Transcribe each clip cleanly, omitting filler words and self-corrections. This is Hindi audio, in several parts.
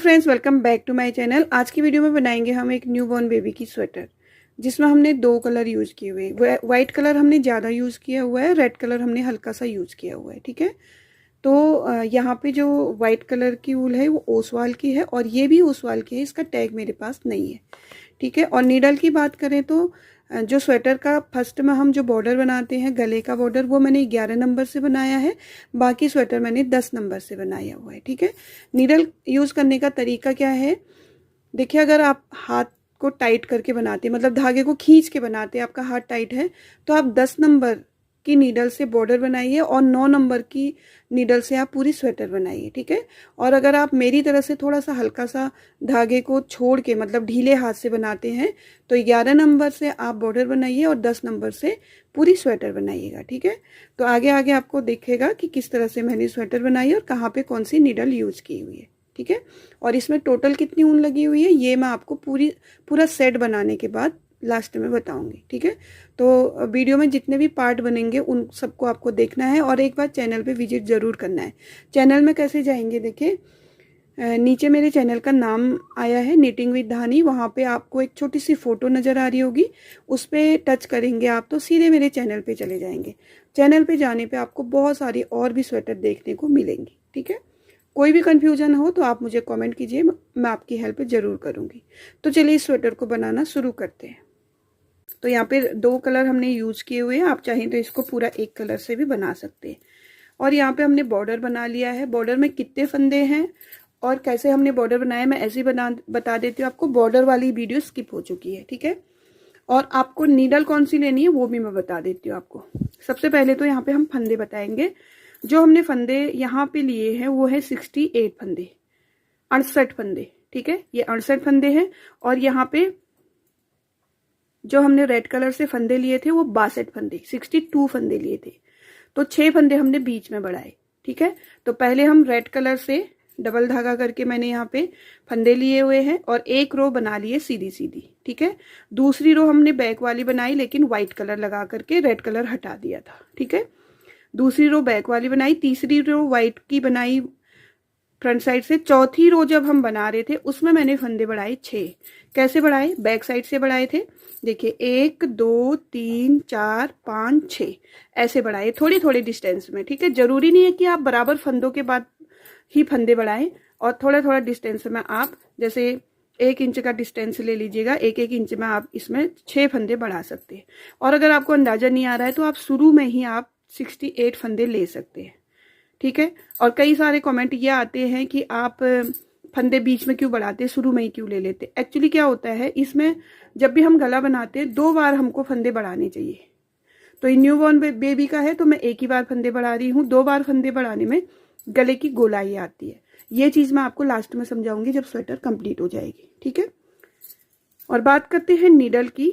Friends, welcome back to my channel. आज की वीडियो में बनाएंगे हम एक न्यू बॉर्न बेबी की स्वेटर, जिसमें हमने दो कलर यूज़ किए हुए हैं। वाइट कलर हमने ज़्यादा यूज़ किया हुआ है, रेड कलर हमने हल्का सा यूज़ किया हुआ है। ठीक है, तो यहाँ पे जो वाइट कलर की वूल है वो ओसवाल की है और ये भी ओसवाल की है। इसका टैग मेरे पास नहीं है। ठीक है, और नीडल की बात करें तो जो स्वेटर का फर्स्ट में हम जो बॉर्डर बनाते हैं, गले का बॉर्डर, वो मैंने 11 नंबर से बनाया है। बाकी स्वेटर मैंने 10 नंबर से बनाया हुआ है। ठीक है, नीडल यूज़ करने का तरीका क्या है, देखिए, अगर आप हाथ को टाइट करके बनाते हैं, मतलब धागे को खींच के बनाते हैं, आपका हाथ टाइट है, तो आप 10 नंबर की नीडल से बॉर्डर बनाइए और 9 नंबर की नीडल से आप पूरी स्वेटर बनाइए। ठीक है, और अगर आप मेरी तरह से थोड़ा सा हल्का सा धागे को छोड़ के, मतलब ढीले हाथ से बनाते हैं, तो 11 नंबर से आप बॉर्डर बनाइए और 10 नंबर से पूरी स्वेटर बनाइएगा। ठीक है, तो आगे आगे आपको दिखेगा कि किस तरह से मैंने स्वेटर बनाई और कहाँ पे कौन सी नीडल यूज़ की हुई है। ठीक है, और इसमें टोटल कितनी ऊन लगी हुई है ये मैं आपको पूरा सेट बनाने के बाद लास्ट में बताऊंगी। ठीक है, तो वीडियो में जितने भी पार्ट बनेंगे उन सबको आपको देखना है और एक बार चैनल पे विजिट ज़रूर करना है। चैनल में कैसे जाएंगे, देखिए, नीचे मेरे चैनल का नाम आया है, निटिंग विद धानी। वहाँ पे आपको एक छोटी सी फ़ोटो नज़र आ रही होगी, उस पर टच करेंगे आप तो सीधे मेरे चैनल पे चले जाएंगे। चैनल पे जाने पे आपको बहुत सारी और भी स्वेटर देखने को मिलेंगी। ठीक है, कोई भी कन्फ्यूजन हो तो आप मुझे कमेंट कीजिए, मैं आपकी हेल्प ज़रूर करूँगी। तो चलिए इस स्वेटर को बनाना शुरू करते हैं। तो यहाँ पे दो कलर हमने यूज़ किए हुए हैं, आप चाहें तो इसको पूरा एक कलर से भी बना सकते हैं। और यहाँ पे हमने बॉर्डर बना लिया है। बॉर्डर में कितने फंदे हैं और कैसे हमने बॉर्डर बनाया मैं ऐसे ही बता देती हूँ आपको। बॉर्डर वाली वीडियो स्किप हो चुकी है। ठीक है, और आपको नीडल कौन सी लेनी है वो भी मैं बता देती हूँ आपको। सबसे पहले तो यहाँ पे हम फंदे बताएंगे। जो हमने फंदे यहाँ पे लिए हैं वो है 68 फंदे, 68 फंदे। ठीक है, ये 68 फंदे हैं। और यहाँ पे जो हमने रेड कलर से फंदे लिए थे वो 62 फंदे, 62 फंदे लिए थे। तो 6 फंदे हमने बीच में बढ़ाए। ठीक है, तो पहले हम रेड कलर से डबल धागा करके मैंने यहाँ पे फंदे लिए हुए हैं और एक रो बना लिए सीधी सीधी। ठीक है, दूसरी रो हमने बैक वाली बनाई लेकिन व्हाइट कलर लगा करके रेड कलर हटा दिया था। ठीक है, दूसरी रो बैक वाली बनाई, तीसरी रो व्हाइट की बनाई फ्रंट साइड से। चौथी रो जब हम बना रहे थे उसमें मैंने फंदे बढ़ाए 6। कैसे बढ़ाए, बैक साइड से बढ़ाए थे। देखिए 1 2 3 4 5 6 ऐसे बढ़ाए, थोड़ी थोड़ी डिस्टेंस में। ठीक है, जरूरी नहीं है कि आप बराबर फंदों के बाद ही फंदे बढ़ाएं, और थोड़ा थोड़ा डिस्टेंस में आप जैसे 1 इंच का डिस्टेंस ले लीजिएगा, 1 इंच में आप इसमें 6 फंदे बढ़ा सकते हैं। और अगर आपको अंदाजा नहीं आ रहा है तो आप शुरू में ही आप 68 फंदे ले सकते हैं। ठीक है, और कई सारे कमेंट ये आते हैं कि आप फंदे बीच में क्यों बढ़ाते, शुरू में ही क्यों ले लेते। एक्चुअली क्या होता है, इसमें जब भी हम गला बनाते हैं 2 बार हमको फंदे बढ़ाने चाहिए। तो ये न्यू बॉर्न बेबी का है तो मैं एक ही बार फंदे बढ़ा रही हूँ। 2 बार फंदे बढ़ाने में गले की गोलाई आती है। ये चीज़ मैं आपको लास्ट में समझाऊंगी जब स्वेटर कंप्लीट हो जाएगी। ठीक है, और बात करते हैं नीडल की।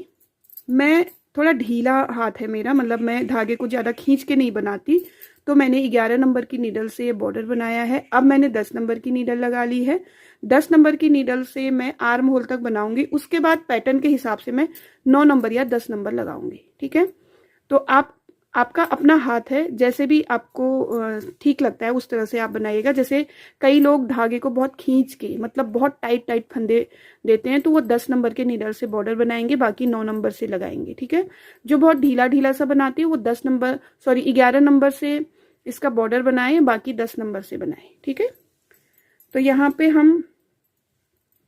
मैं थोड़ा ढीला हाथ है मेरा, मतलब मैं धागे को ज़्यादा खींच के नहीं बनाती, तो मैंने 11 नंबर की नीडल से ये बॉर्डर बनाया है। अब मैंने 10 नंबर की नीडल लगा ली है। 10 नंबर की नीडल से मैं आर्म होल तक बनाऊंगी, उसके बाद पैटर्न के हिसाब से मैं 9 नंबर या 10 नंबर लगाऊंगी। ठीक है, तो आपका अपना हाथ है, जैसे भी आपको ठीक लगता है उस तरह से आप बनाइएगा। जैसे कई लोग धागे को बहुत खींच के, मतलब बहुत टाइट टाइट फंदे देते हैं, तो वो 10 नंबर के नीडल से बॉर्डर बनाएंगे, बाकी 9 नंबर से लगाएंगे। ठीक है, जो बहुत ढीला ढीला सा बनाते हैं वो 11 नंबर से इसका बॉर्डर बनाएं, बाकी 10 नंबर से बनाएं। ठीक है, तो यहाँ पे हम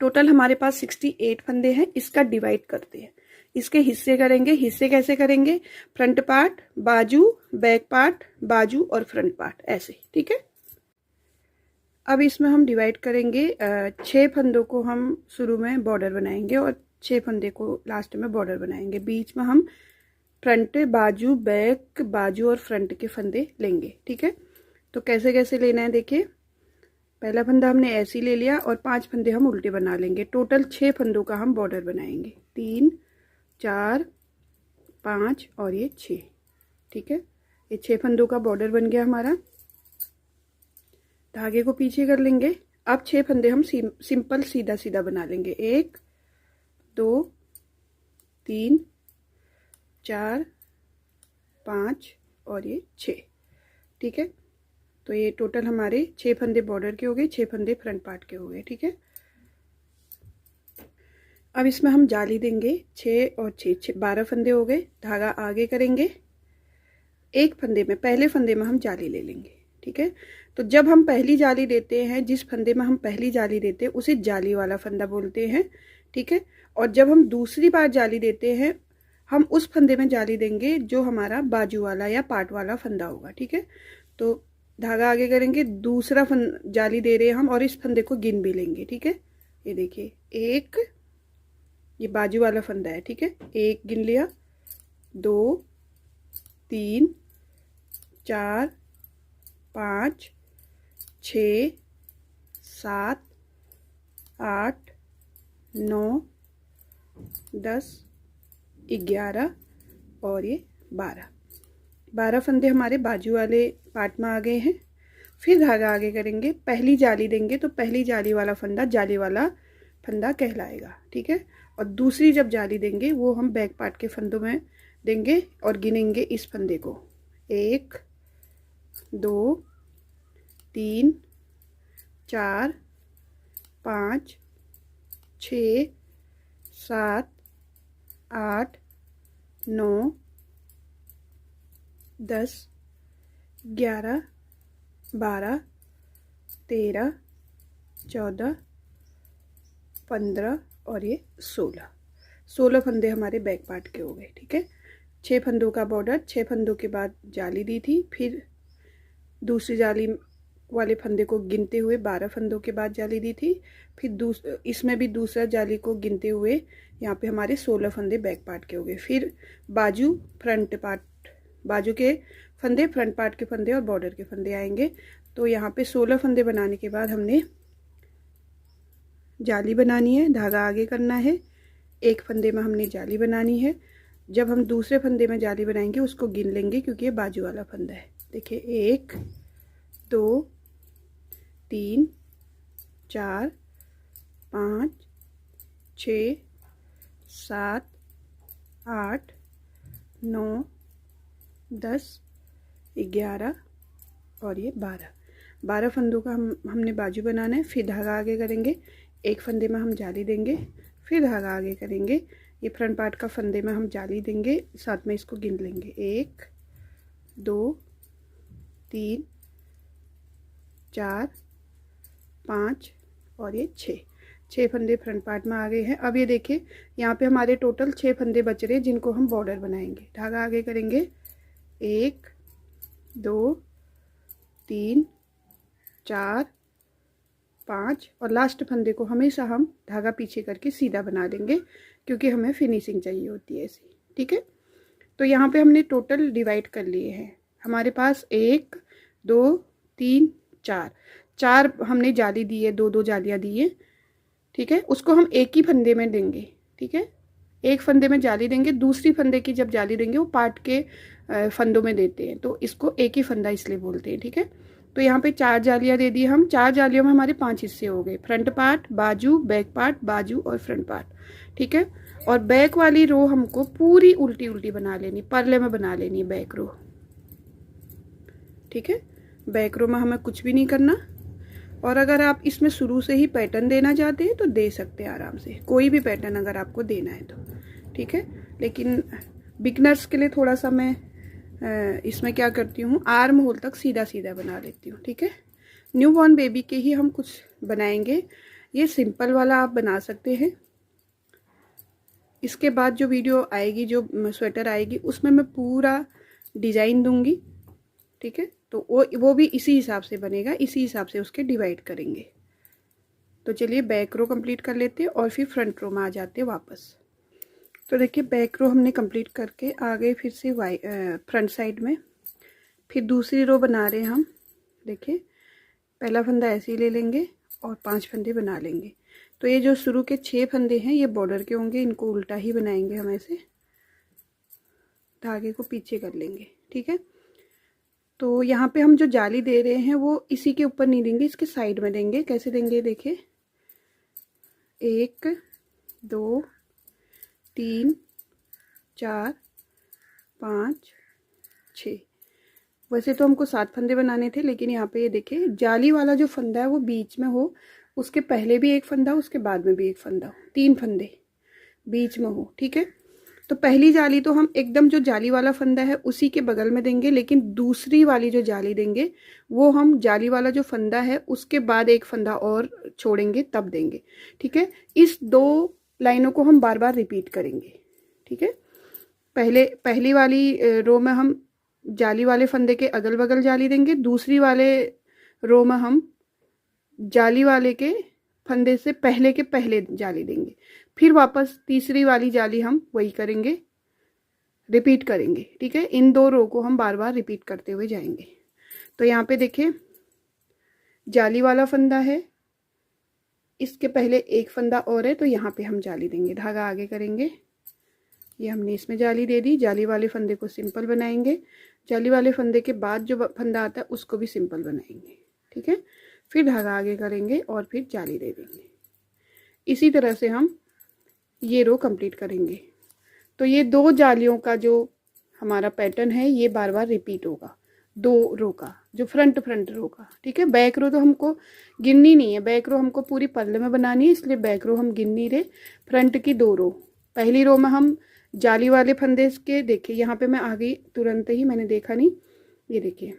टोटल हमारे पास 68 फंदे हैं। इसका डिवाइड करते हैं, इसके हिस्से करेंगे। हिस्से कैसे करेंगे, फ्रंट पार्ट, बाजू, बैक पार्ट, बाजू और फ्रंट पार्ट, ऐसे। ठीक है, अब इसमें हम डिवाइड करेंगे। 6 फंदों को हम शुरू में बॉर्डर बनाएंगे और 6 फंदे को लास्ट में बॉर्डर बनाएंगे। बीच में हम फ्रंट, बाजू, बैक, बाजू और फ्रंट के फंदे लेंगे। ठीक है, तो कैसे कैसे लेना है, देखिए, पहला फंदा हमने ऐसे ही ले लिया और 5 फंदे हम उल्टे बना लेंगे। टोटल 6 फंदों का हम बॉर्डर बनाएंगे, 3 4 5 और ये 6। ठीक है, ये 6 फंदों का बॉर्डर बन गया हमारा। धागे को पीछे कर लेंगे। अब 6 फंदे हम सिंपल सीधा सीधा बना लेंगे, 1 2 3 4 5 और ये 6। ठीक है, तो ये टोटल हमारे 6 फंदे बॉर्डर के हो गए, 6 फंदे फ्रंट पार्ट के हो गए। ठीक है, अब इसमें हम जाली देंगे 6 और 6 12 फंदे हो गए। धागा आगे करेंगे, एक फंदे में, पहले फंदे में हम जाली ले लेंगे। ठीक है, तो जब हम पहली जाली देते हैं, जिस फंदे में हम पहली जाली देते हैं उसे जाली वाला फंदा बोलते हैं। ठीक है, और जब हम दूसरी बार जाली देते हैं, हम उस फंदे में जाली देंगे जो हमारा बाजू वाला या पार्ट वाला फंदा होगा। ठीक है, तो धागा आगे करेंगे, दूसरा जाली दे रहे हैं हम, और इस फंदे को गिन भी लेंगे। ठीक है, ये देखिए, एक, ये बाजू वाला फंदा है। ठीक है, एक गिन लिया, 2 3 4 5 6 7 8 9 10 11 और ये 12 फंदे हमारे बाजू वाले पार्ट में आ गए हैं। फिर धागा आगे करेंगे, पहली जाली देंगे तो पहली जाली वाला फंदा जाली वाला फंदा कहलाएगा। ठीक है, और दूसरी जब जाली देंगे वो हम बैक पार्ट के फंदों में देंगे और गिनेंगे इस फंदे को, 1 2 3 4 5 6 7 8 9 10 11 12 13 14 15 और ये 16 फंदे हमारे बैक पार्ट के हो गए। ठीक है, 6 फंदों का बॉर्डर, 6 फंदों के बाद जाली दी थी, फिर दूसरी जाली वाले फंदे को गिनते हुए 12 फंदों के बाद जाली दी थी, फिर इसमें भी दूसरा जाली को गिनते हुए यहाँ पे हमारे 16 फंदे बैक पार्ट के हो गए। फिर बाजू फ्रंट पार्ट, बाजू के फंदे, फ्रंट पार्ट के फंदे और बॉर्डर के फंदे आएंगे। तो यहाँ पे 16 फंदे बनाने के बाद हमने जाली बनानी है, धागा आगे करना है, एक फंदे में हमने जाली बनानी है। जब हम दूसरे फंदे में जाली बनाएंगे उसको गिन लेंगे क्योंकि ये बाजू वाला फंदा है। देखिए, 1 2 3 4 5 6 7 8 9 10 11 और ये 12 फंदों का हमने बाजू बनाना है। फिर धागा आगे करेंगे, एक फंदे में हम जाली देंगे, फिर धागा आगे करेंगे, ये फ्रंट पार्ट का फंदे में हम जाली देंगे, साथ में इसको गिन लेंगे, 1 2 3 4 5 और ये 6 फंदे फ्रंट पार्ट में आ गए हैं। अब ये देखिए, यहाँ पे हमारे टोटल 6 फंदे बच रहे हैं जिनको हम बॉर्डर बनाएंगे। धागा आगे करेंगे, 1 2 3 4 5 और लास्ट फंदे को हमेशा हम धागा पीछे करके सीधा बना देंगे क्योंकि हमें फिनिशिंग चाहिए होती है ऐसी। ठीक है, तो यहाँ पे हमने टोटल डिवाइड कर लिए हैं। हमारे पास 1 2 3 4 हमने जाली दी है, 2 जालियाँ दी है। ठीक है, उसको हम एक ही फंदे में देंगे। ठीक है, एक फंदे में जाली देंगे, दूसरी फंदे की जब जाली देंगे वो पार्ट के फंदों में देते हैं, तो इसको एक ही फंदा इसलिए बोलते हैं। ठीक है, तो यहाँ पे 4 जालियाँ दे दी हम। 4 जालियों में हमारे 5 हिस्से हो गए, फ्रंट पार्ट, बाजू, बैक पार्ट, बाजू और फ्रंट पार्ट। ठीक है, और बैक वाली रो हमको पूरी उल्टी उल्टी बना लेनी, परले में बना लेनी बैक रो। ठीक है, बैक रो में हमें कुछ भी नहीं करना। और अगर आप इसमें शुरू से ही पैटर्न देना चाहते हैं तो दे सकते हैं आराम से, कोई भी पैटर्न अगर आपको देना है तो। ठीक है, लेकिन बिगनर्स के लिए थोड़ा सा मैं इसमें क्या करती हूँ, आर्म होल तक सीधा सीधा बना लेती हूँ। ठीक है, न्यू बॉर्न बेबी के ही हम कुछ बनाएंगे, ये सिंपल वाला आप बना सकते हैं। इसके बाद जो वीडियो आएगी, जो स्वेटर आएगी, उसमें मैं पूरा डिज़ाइन दूंगी। ठीक है, तो वो भी इसी हिसाब से बनेगा, इसी हिसाब से उसके डिवाइड करेंगे। तो चलिए बैक रो कंप्लीट कर लेते हैं और फिर फ्रंट रो में आ जाते हैं वापस। तो देखिए, बैक रो हमने कंप्लीट करके आ गए फिर से फ्रंट साइड में। फिर दूसरी रो बना रहे हैं हम। देखिए, पहला फंदा ऐसे ही ले लेंगे और 5 फंदे बना लेंगे। तो ये जो शुरू के 6 फंदे हैं ये बॉर्डर के होंगे, इनको उल्टा ही बनाएंगे हम ऐसे, धागे को पीछे कर लेंगे। ठीक है, तो यहाँ पे हम जो जाली दे रहे हैं वो इसी के ऊपर नहीं देंगे, इसके साइड में देंगे। कैसे देंगे, देखिए, 1 2 3 4 5 6। वैसे तो हमको 7 फंदे बनाने थे, लेकिन यहाँ पे ये देखिए, जाली वाला जो फंदा है वो बीच में हो, उसके पहले भी एक फंदा, उसके बाद में भी एक फंदा, 3 फंदे। बीच में हो, ठीक है। तो पहली जाली तो हम एकदम जो जाली वाला फंदा है उसी के बगल में देंगे, लेकिन दूसरी वाली जो जाली देंगे वो हम जाली वाला जो फंदा है उसके बाद एक फंदा और छोड़ेंगे तब देंगे, ठीक है। इस 2 लाइनों को हम बार बार रिपीट करेंगे, ठीक है। पहली वाली रो में हम जाली वाले फंदे के अगल बगल जाली देंगे, दूसरी वाले रो में हम जाली वाले के फंदे से पहले के पहले जाली देंगे, फिर वापस तीसरी वाली जाली हम वही करेंगे, रिपीट करेंगे, ठीक है। इन 2 रो को हम बार बार रिपीट करते हुए जाएंगे। तो यहाँ पे देखिए जाली वाला फंदा है, इसके पहले एक फंदा और है, तो यहाँ पे हम जाली देंगे, धागा आगे करेंगे, ये हमने इसमें जाली दे दी। जाली वाले फंदे को सिंपल बनाएंगे, जाली वाले फंदे के बाद जो फंदा आता है उसको भी सिंपल बनाएंगे, ठीक है। फिर धागा आगे करेंगे और फिर जाली दे देंगे। इसी तरह से हम ये रो कंप्लीट करेंगे। तो ये 2 जालियों का जो हमारा पैटर्न है ये बार बार रिपीट होगा, 2 रो का, जो फ्रंट रो का, ठीक है। बैक रो तो हमको गिननी नहीं है, बैक रो हमको पूरी पल्ले में बनानी है, इसलिए बैक रो हम गिन नहीं रहे। फ्रंट की 2 रो, पहली रो में हम जाली वाले फंदे के, देखिए यहाँ पे मैं आ गई तुरंत ही, मैंने देखा नहीं, ये देखिए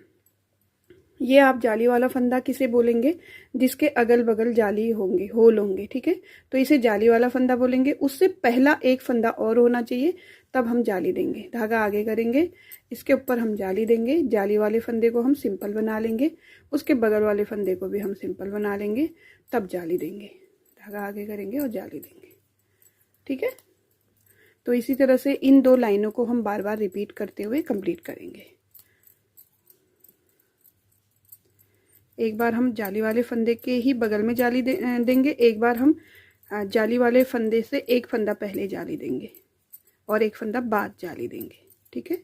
ये आप जाली वाला फंदा किसे बोलेंगे, जिसके अगल बगल जाली होंगे, होल होंगे, ठीक है। तो इसे जाली वाला फंदा बोलेंगे। उससे पहला एक फंदा और होना चाहिए, तब हम जाली देंगे, धागा आगे करेंगे, इसके ऊपर हम जाली देंगे, जाली वाले फंदे को हम सिंपल बना लेंगे, उसके बगल वाले फंदे को भी हम सिंपल बना लेंगे, तब जाली देंगे, धागा आगे करेंगे और जाली देंगे, ठीक है। तो इसी तरह से इन 2 लाइनों को हम बार बार रिपीट करते हुए कंप्लीट करेंगे। एक बार हम जाली वाले फंदे के ही बगल में जाली देंगे, एक बार हम जाली वाले फंदे से एक फंदा पहले जाली देंगे और एक फंदा बाद जाली देंगे, ठीक है।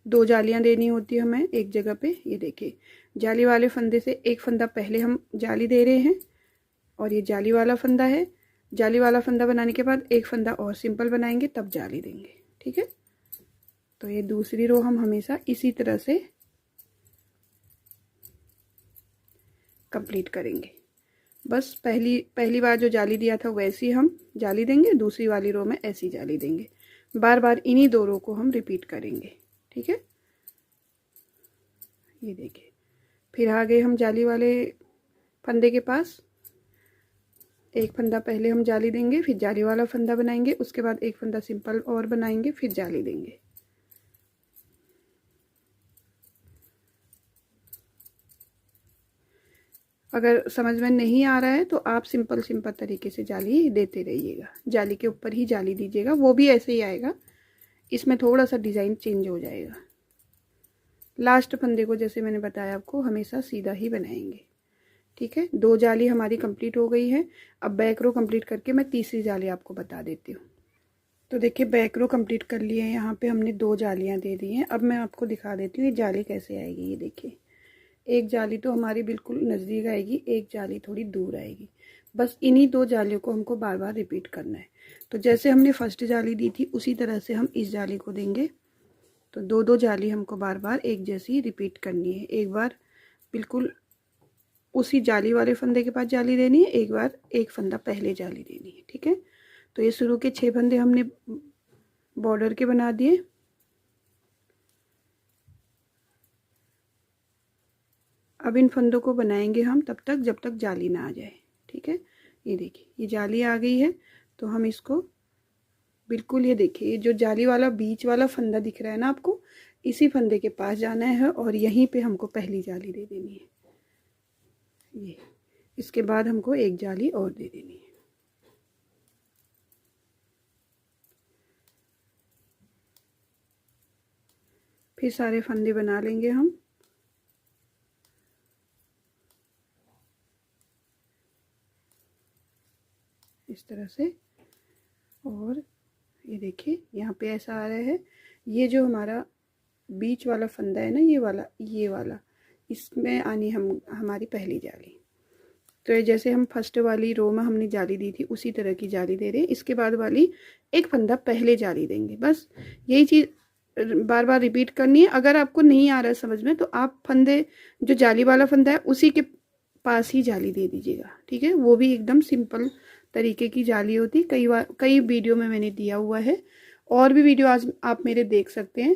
2 जालियां देनी होती है हमें एक जगह पे। ये देखिए जाली वाले फंदे से एक फंदा पहले हम जाली दे रहे हैं और ये जाली वाला फंदा है। जाली वाला फंदा बनाने के बाद एक फंदा और सिंपल बनाएंगे, तब जाली देंगे, ठीक है। तो ये दूसरी रो हम हमेशा इसी तरह से कंप्लीट करेंगे। बस पहली बार जो जाली दिया था वैसी हम जाली देंगे, दूसरी वाली रो में ऐसी जाली देंगे, बार बार इन्हीं 2 रो को हम रिपीट करेंगे, ठीक है। ये देखिए फिर आ गए हम जाली वाले फंदे के पास, एक फंदा पहले हम जाली देंगे, फिर जाली वाला फंदा बनाएंगे, उसके बाद एक फंदा सिंपल और बनाएंगे, फिर जाली देंगे। अगर समझ में नहीं आ रहा है तो आप सिंपल तरीके से जाली देते रहिएगा, जाली के ऊपर ही जाली दीजिएगा, वो भी ऐसे ही आएगा, इसमें थोड़ा सा डिज़ाइन चेंज हो जाएगा। लास्ट फंदे को जैसे मैंने बताया आपको हमेशा सीधा ही बनाएंगे, ठीक है। 2 जाली हमारी कंप्लीट हो गई है। अब बैक रो कंप्लीट करके मैं तीसरी जाली आपको बता देती हूँ। तो देखिए बैक रो कंप्लीट कर लिए हैं, यहाँ पे हमने 2 जालियाँ दे दी हैं। अब मैं आपको दिखा देती हूँ ये जाली कैसे आएगी। ये देखिए एक जाली तो हमारी बिल्कुल नज़दीक आएगी, एक जाली थोड़ी दूर आएगी। बस इन्हीं 2 जालियों को हमको बार बार रिपीट करना है। तो जैसे हमने फर्स्ट जाली दी थी उसी तरह से हम इस जाली को देंगे। तो 2 जाली हमको बार बार एक जैसी रिपीट करनी है। एक बार बिल्कुल उसी जाली वाले फंदे के पास जाली देनी है, एक बार एक फंदा पहले जाली देनी है, ठीक है। तो ये शुरू के 6 फंदे हमने बॉर्डर के बना दिए। अब इन फंदों को बनाएंगे हम तब तक जब तक जाली ना आ जाए, ठीक है। ये देखिए ये जाली आ गई है, तो हम इसको बिल्कुल, ये देखिए ये जो जाली वाला बीच वाला फंदा दिख रहा है ना आपको, इसी फंदे के पास जाना है और यहीं पे हमको पहली जाली दे देनी है। ये इसके बाद हमको एक जाली और दे देनी है। फिर सारे फंदे बना लेंगे हम। इस तरह से, और ये देखिए यहाँ पे ऐसा आ रहा है। ये जो हमारा बीच वाला फंदा है ना, ये वाला इसमें आनी हमारी पहली जाली। तो जैसे हम फर्स्ट वाली रो में हमने जाली दी थी उसी तरह की जाली दे रहे हैं। इसके बाद वाली एक फंदा पहले जाली देंगे। बस यही चीज़ बार बार रिपीट करनी है। अगर आपको नहीं आ रहा है समझ में तो आप फंदे जो जाली वाला फंदा है उसी के पास ही जाली दे दीजिएगा, ठीक है। वो भी एकदम सिंपल तरीके की जाली होती, कई वीडियो में मैंने दिया हुआ है, और भी वीडियो आज आप मेरे देख सकते हैं।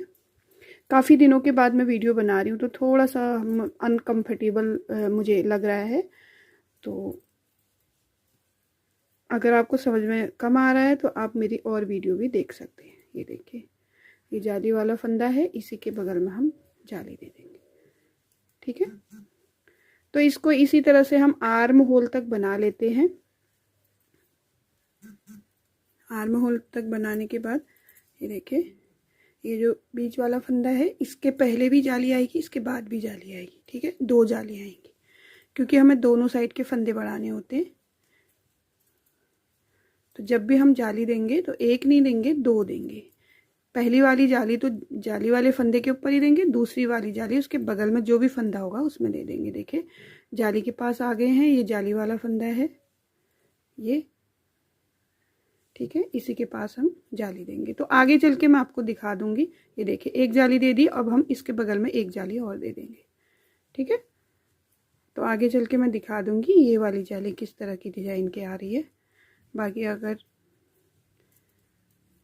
काफ़ी दिनों के बाद मैं वीडियो बना रही हूँ तो थोड़ा सा अनकम्फर्टेबल मुझे लग रहा है, तो अगर आपको समझ में कम आ रहा है तो आप मेरी और वीडियो भी देख सकते हैं। ये देखिए, ये जाली वाला फंदा है, इसी के बगल में हम जाली दे देंगे। ठीक है, तो इसको इसी तरह से हम आर्म होल तक बना लेते हैं। आर्म होल तक बनाने के बाद ये देखिए, ये जो बीच वाला फंदा है इसके पहले भी जाली आएगी, इसके बाद भी जाली आएगी। ठीक है, 2 जाली आएंगी क्योंकि हमें दोनों साइड के फंदे बढ़ाने होते हैं। तो जब भी हम जाली देंगे तो एक नहीं देंगे, 2 देंगे। पहली वाली जाली तो जाली वाले फंदे के ऊपर ही देंगे, दूसरी वाली जाली उसके बगल में जो भी फंदा होगा उसमें दे देंगे। देखिए, जाली के पास आ गए हैं, ये जाली वाला फंदा है ये। ठीक है, इसी के पास हम जाली देंगे। तो आगे चल के मैं आपको दिखा दूंगी। ये देखिए, एक जाली दे दी, अब हम इसके बगल में एक जाली और दे देंगे। ठीक है, तो आगे चल के मैं दिखा दूंगी ये वाली जाली किस तरह की डिजाइन के आ रही है। बाकी अगर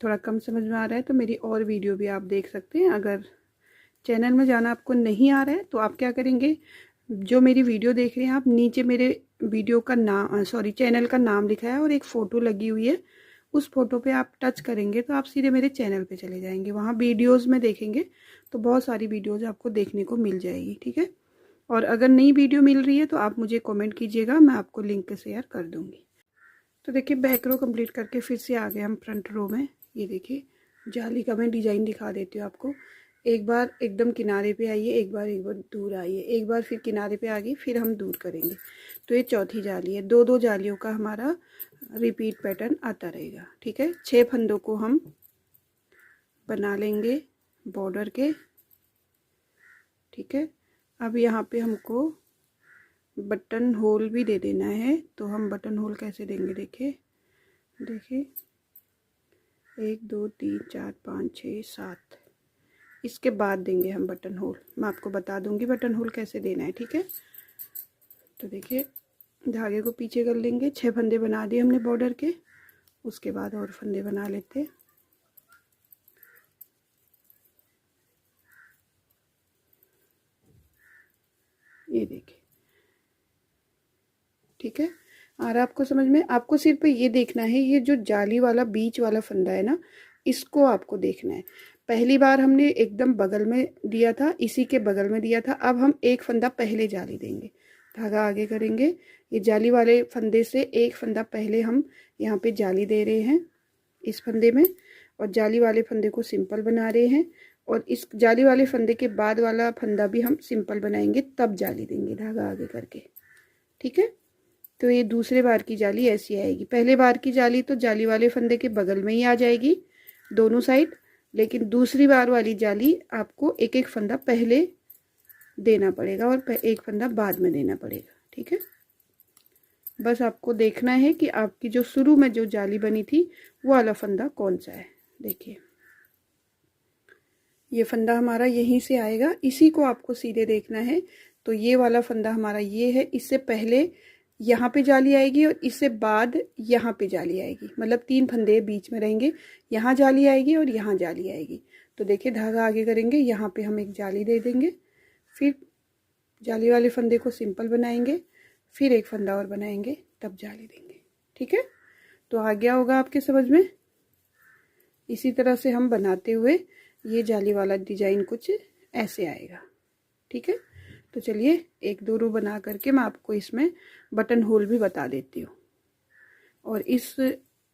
थोड़ा कम समझ में आ रहा है तो मेरी और वीडियो भी आप देख सकते हैं। अगर चैनल में जाना आपको नहीं आ रहा है तो आप क्या करेंगे, जो मेरी वीडियो देख रहे हैं आप, नीचे मेरे वीडियो का नाम चैनल का नाम लिखा है और एक फ़ोटो लगी हुई है, उस फोटो पे आप टच करेंगे तो आप सीधे मेरे चैनल पे चले जाएंगे। वहाँ वीडियोस में देखेंगे तो बहुत सारी वीडियोस आपको देखने को मिल जाएगी। ठीक है, और अगर नई वीडियो मिल रही है तो आप मुझे कमेंट कीजिएगा, मैं आपको लिंक शेयर कर दूँगी। तो देखिए, बैक रो कंप्लीट करके फिर से आ गए हम फ्रंट रो में। ये देखिए, जाली का मैं डिज़ाइन दिखा देती हूँ आपको। एक बार एकदम किनारे पे आइए, एक बार दूर आइए, एक बार फिर किनारे पे आ गई, फिर हम दूर करेंगे। तो ये चौथी जाली है। 2-2 जालियों का हमारा रिपीट पैटर्न आता रहेगा। ठीक है, 6 फंदों को हम बना लेंगे बॉर्डर के। ठीक है, अब यहाँ पे हमको बटन होल भी दे देना है, तो हम बटन होल कैसे देंगे, देखिए 1 2 3 4 5 6 7, इसके बाद देंगे हम बटन होल। मैं आपको बता दूंगी बटन होल कैसे देना है। ठीक है, तो देखिए, धागे को पीछे कर लेंगे। 6 फंदे बना दिए हमने बॉर्डर के, उसके बाद और फंदे बना लेते हैं। ये देखिए, ठीक है, आ रहा आपको समझ में। आपको सिर्फ ये देखना है, ये जो जाली वाला बीच वाला फंदा है ना, इसको आपको देखना है। पहली बार हमने एकदम बगल में दिया था, इसी के बगल में दिया था। अब हम एक फंदा पहले जाली देंगे, धागा आगे करेंगे। ये जाली वाले फंदे से एक फंदा पहले हम यहाँ पे जाली दे रहे हैं इस फंदे में, और जाली वाले फंदे को सिंपल बना रहे हैं, और इस जाली वाले फंदे के बाद वाला फंदा भी हम सिंपल बनाएंगे, तब जाली देंगे धागा आगे करके। ठीक है, तो ये दूसरे बार की जाली ऐसी आएगी। पहले बार की जाली तो जाली वाले फंदे के बगल में ही आ जाएगी दोनों साइड, लेकिन दूसरी बार वाली जाली आपको एक एक फंदा पहले देना पड़ेगा और एक फंदा बाद में देना पड़ेगा। ठीक है, बस आपको देखना है कि आपकी जो शुरू में जो जाली बनी थी वो वाला फंदा कौन सा है। देखिए, ये फंदा हमारा यहीं से आएगा, इसी को आपको सीधे देखना है। तो ये वाला फंदा हमारा ये है, इससे पहले यहाँ पे जाली आएगी और इससे बाद यहाँ पे जाली आएगी, मतलब 3 फंदे बीच में रहेंगे। यहाँ जाली आएगी और यहाँ जाली आएगी। तो देखिए, धागा आगे करेंगे, यहाँ पे हम एक जाली दे देंगे, फिर जाली वाले फंदे को सिंपल बनाएंगे, फिर एक फंदा और बनाएंगे, तब जाली देंगे। ठीक है, तो आ गया होगा आपके समझ में। इसी तरह से हम बनाते हुए ये जाली वाला डिजाइन कुछ ऐसे आएगा। ठीक है, तो चलिए 1-2 रो बना करके मैं आपको इसमें बटन होल भी बता देती हूँ। और इस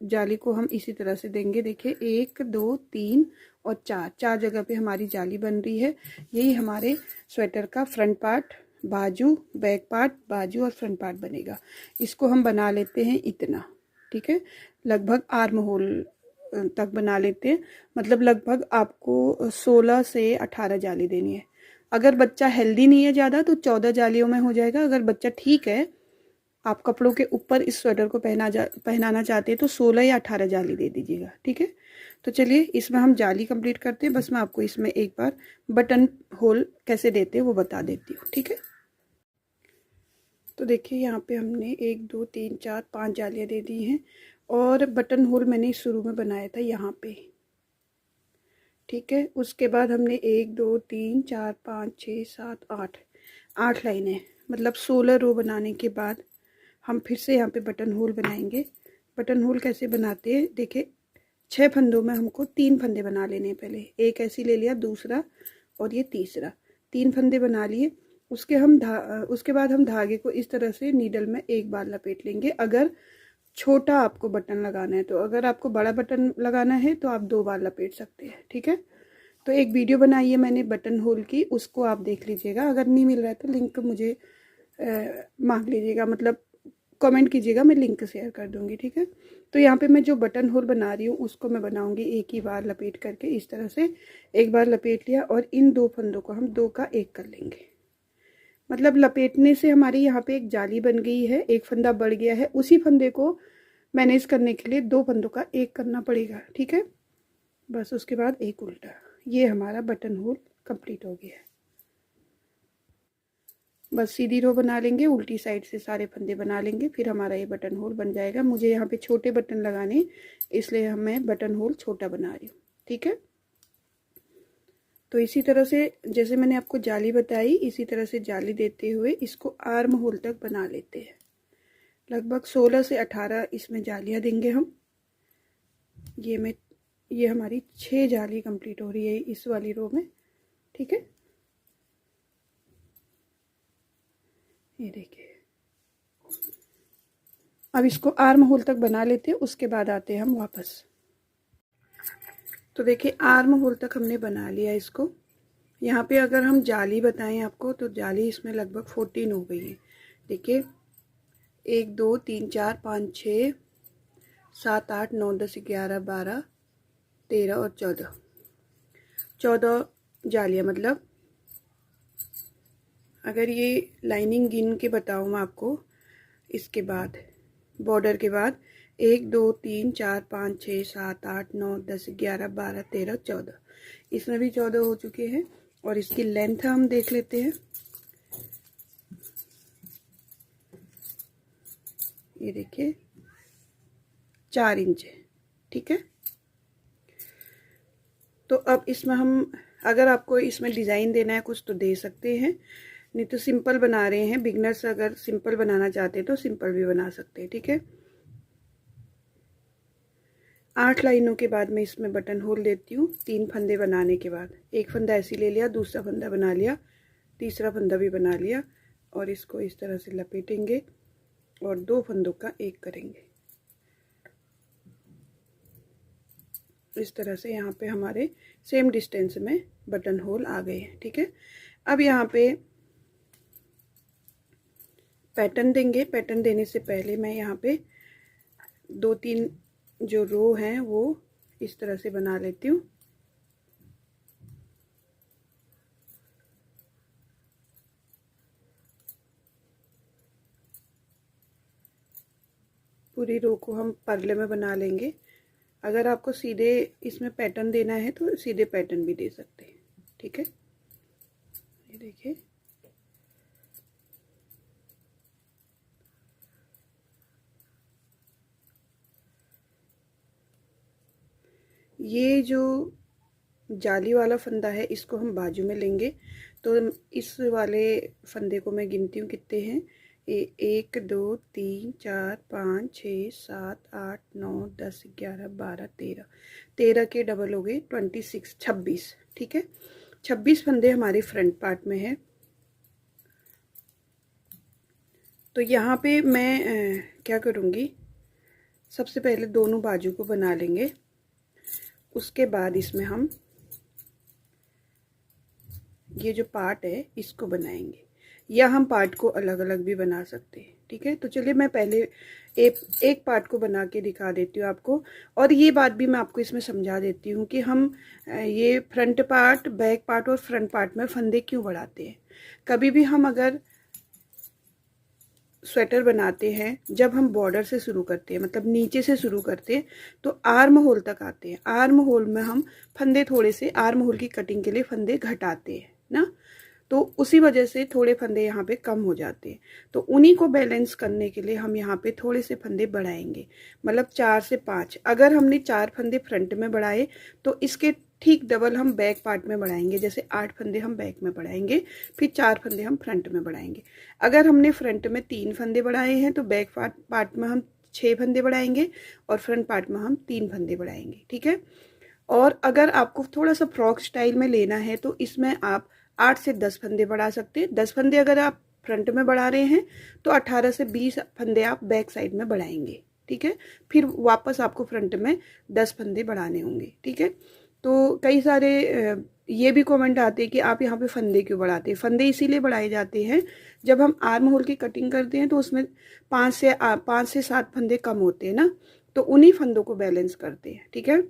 जाली को हम इसी तरह से देंगे। देखिए, 1 2 3 और 4 जगह पे हमारी जाली बन रही है। यही हमारे स्वेटर का फ्रंट पार्ट, बाजू, बैक पार्ट, बाजू और फ्रंट पार्ट बनेगा। इसको हम बना लेते हैं इतना। ठीक है, लगभग आर्म होल तक बना लेते हैं, मतलब लगभग आपको 16 से 18 जाली देनी है। अगर बच्चा हेल्दी नहीं है ज़्यादा तो 14 जालियों में हो जाएगा। अगर बच्चा ठीक है, आप कपड़ों के ऊपर इस स्वेटर को पहनाना चाहते हैं तो 16 या 18 जाली दे दीजिएगा। ठीक है, तो चलिए इसमें हम जाली कंप्लीट करते हैं। बस मैं आपको इसमें एक बार बटन होल कैसे देते हैं वो बता देती हूँ। ठीक है, तो देखिए यहाँ पे हमने 1 2 3 4 5 जालियाँ दे दी हैं और बटन होल मैंने शुरू में बनाया था यहाँ पे, ठीक है। उसके बाद हमने 1 2 3 4 5 6 7 8 लाइनें, मतलब 16 रो बनाने के बाद हम फिर से यहाँ पे बटन होल बनाएंगे। बटन होल कैसे बनाते हैं देखिए, 6 फंदों में हमको 3 फंदे बना लेने हैं। पहले एक ऐसे ले लिया, दूसरा और ये तीसरा, 3 फंदे बना लिए। उसके बाद हम धागे को इस तरह से नीडल में एक बार लपेट लेंगे। अगर छोटा आपको बटन लगाना है तो, अगर आपको बड़ा बटन लगाना है तो आप 2 बार लपेट सकते हैं, ठीक है। तो एक वीडियो बनाई है मैंने बटन होल की, उसको आप देख लीजिएगा। अगर नहीं मिल रहा है तो लिंक मुझे मांग लीजिएगा, मतलब कमेंट कीजिएगा, मैं लिंक शेयर कर दूंगी, ठीक है। तो यहाँ पे मैं जो बटन होल बना रही हूँ उसको मैं बनाऊंगी एक ही बार लपेट करके। इस तरह से एक बार लपेट लिया और इन 2 फंदों को हम 2 का 1 कर लेंगे। मतलब लपेटने से हमारी यहाँ पे एक जाली बन गई है, एक फंदा बढ़ गया है। उसी फंदे को मैनेज करने के लिए 2 फंदों का 1 करना पड़ेगा, ठीक है। बस उसके बाद एक उल्टा, ये हमारा बटन होल कंप्लीट हो गया है। बस सीधी रो बना लेंगे, उल्टी साइड से सारे फंदे बना लेंगे, फिर हमारा ये बटन होल बन जाएगा। मुझे यहाँ पे छोटे बटन लगाने, इसलिए मैं बटन होल छोटा बना रही हूँ, ठीक है। तो इसी तरह से जैसे मैंने आपको जाली बताई, इसी तरह से जाली देते हुए इसको आर्म होल तक बना लेते हैं। लगभग 16 से 18 इसमें जालियाँ देंगे हम। ये हमारी 6 जाली कंप्लीट हो रही है इस वाली रो में, ठीक है। ये देखिए, अब इसको आर्म होल तक बना लेते हैं, उसके बाद आते हैं हम वापस। तो देखिए आर्म होल तक हमने बना लिया इसको। यहाँ पे अगर हम जाली बताएं आपको तो जाली इसमें लगभग 14 हो गई है। देखिए 1 2 3 4 5 6 7 8 9 10 11 12 13 और 14 जालियाँ। मतलब अगर ये लाइनिंग गिन के बताऊँ मैं आपको, इसके बाद बॉर्डर के बाद 1 2 3 4 5 6 7 8 9 10 11 12 13 14, इसमें भी 14 हो चुके हैं। और इसकी लेंथ हम देख लेते हैं। ये देखिए 4 इंच है, ठीक है। तो अब इसमें हम, अगर आपको इसमें डिज़ाइन देना है कुछ तो दे सकते हैं, नहीं तो सिंपल बना रहे हैं। बिगनर्स अगर सिंपल बनाना चाहते हैं तो सिंपल भी बना सकते हैं, ठीक है। 8 लाइनों के बाद मैं इसमें बटन होल देती हूँ। 3 फंदे बनाने के बाद एक फंदा ऐसे ले लिया, दूसरा फंदा बना लिया, तीसरा फंदा भी बना लिया और इसको इस तरह से लपेटेंगे और 2 फंदों का 1 करेंगे। इस तरह से यहाँ पे हमारे सेम डिस्टेंस में बटन होल आ गए हैं, ठीक है। अब यहाँ पे पैटर्न देंगे। पैटर्न देने से पहले मैं यहाँ पे 2-3 जो रो हैं वो इस तरह से बना लेती हूँ। पूरी रो को हम पर्ले में बना लेंगे। अगर आपको सीधे इसमें पैटर्न देना है तो सीधे पैटर्न भी दे सकते हैं, ठीक है। ये देखिए ये जो जाली वाला फंदा है इसको हम बाजू में लेंगे। तो इस वाले फंदे को मैं गिनती हूँ कितने हैं। 1 2 3 4 5 6 7 8 9 10 11 12 13 के डबल हो गए 26 26, ठीक है। 26 फंदे हमारे फ्रंट पार्ट में है। तो यहाँ पे मैं क्या करूँगी, सबसे पहले दोनों बाजू को बना लेंगे। उसके बाद इसमें हम ये जो पार्ट है इसको बनाएंगे, या हम पार्ट को अलग अलग भी बना सकते हैं, ठीक है। तो चलिए मैं पहले एक पार्ट को बना के दिखा देती हूँ आपको। और ये बात भी मैं आपको इसमें समझा देती हूँ कि हम ये फ्रंट पार्ट, बैक पार्ट और फ्रंट पार्ट में फंदे क्यों बढ़ाते हैं। कभी भी हम अगर स्वेटर बनाते हैं, जब हम बॉर्डर से शुरू करते हैं, मतलब नीचे से शुरू करते हैं, तो आर्म होल तक आते हैं। आर्म होल में हम फंदे थोड़े से, आर्म होल की कटिंग के लिए फंदे घटाते हैं ना। तो उसी वजह से थोड़े फंदे यहाँ पे कम हो जाते हैं। तो उन्हीं को बैलेंस करने के लिए हम यहाँ पे थोड़े से फंदे बढ़ाएंगे, मतलब 4 से 5। अगर हमने 4 फंदे फ्रंट में बढ़ाए तो इसके ठीक डबल हम बैक पार्ट में बढ़ाएंगे। जैसे 8 फंदे हम बैक में बढ़ाएंगे, फिर 4 फंदे हम फ्रंट में बढ़ाएंगे। अगर हमने फ्रंट में 3 फंदे बढ़ाए हैं तो बैक पार्ट में हम 6 फंदे बढ़ाएंगे और फ्रंट पार्ट में हम 3 फंदे बढ़ाएंगे, ठीक है। और अगर आपको थोड़ा सा फ्रॉक स्टाइल में लेना है तो इसमें आप 8 से 10 फंदे बढ़ा सकते हैं। 10 फंदे अगर आप फ्रंट में बढ़ा रहे हैं तो 18 से 20 फंदे आप बैक साइड में बढ़ाएंगे, ठीक है। फिर वापस आपको फ्रंट में 10 फंदे बढ़ाने होंगे, ठीक है। तो कई सारे ये भी कमेंट आते हैं कि आप यहाँ पे फंदे क्यों बढ़ाते हैं। फंदे इसीलिए बढ़ाए जाते हैं, जब हम आर्म होल की कटिंग करते हैं तो उसमें 5 से 7 फंदे कम होते हैं ना, तो उन्हीं फंदों को बैलेंस करते हैं, ठीक है।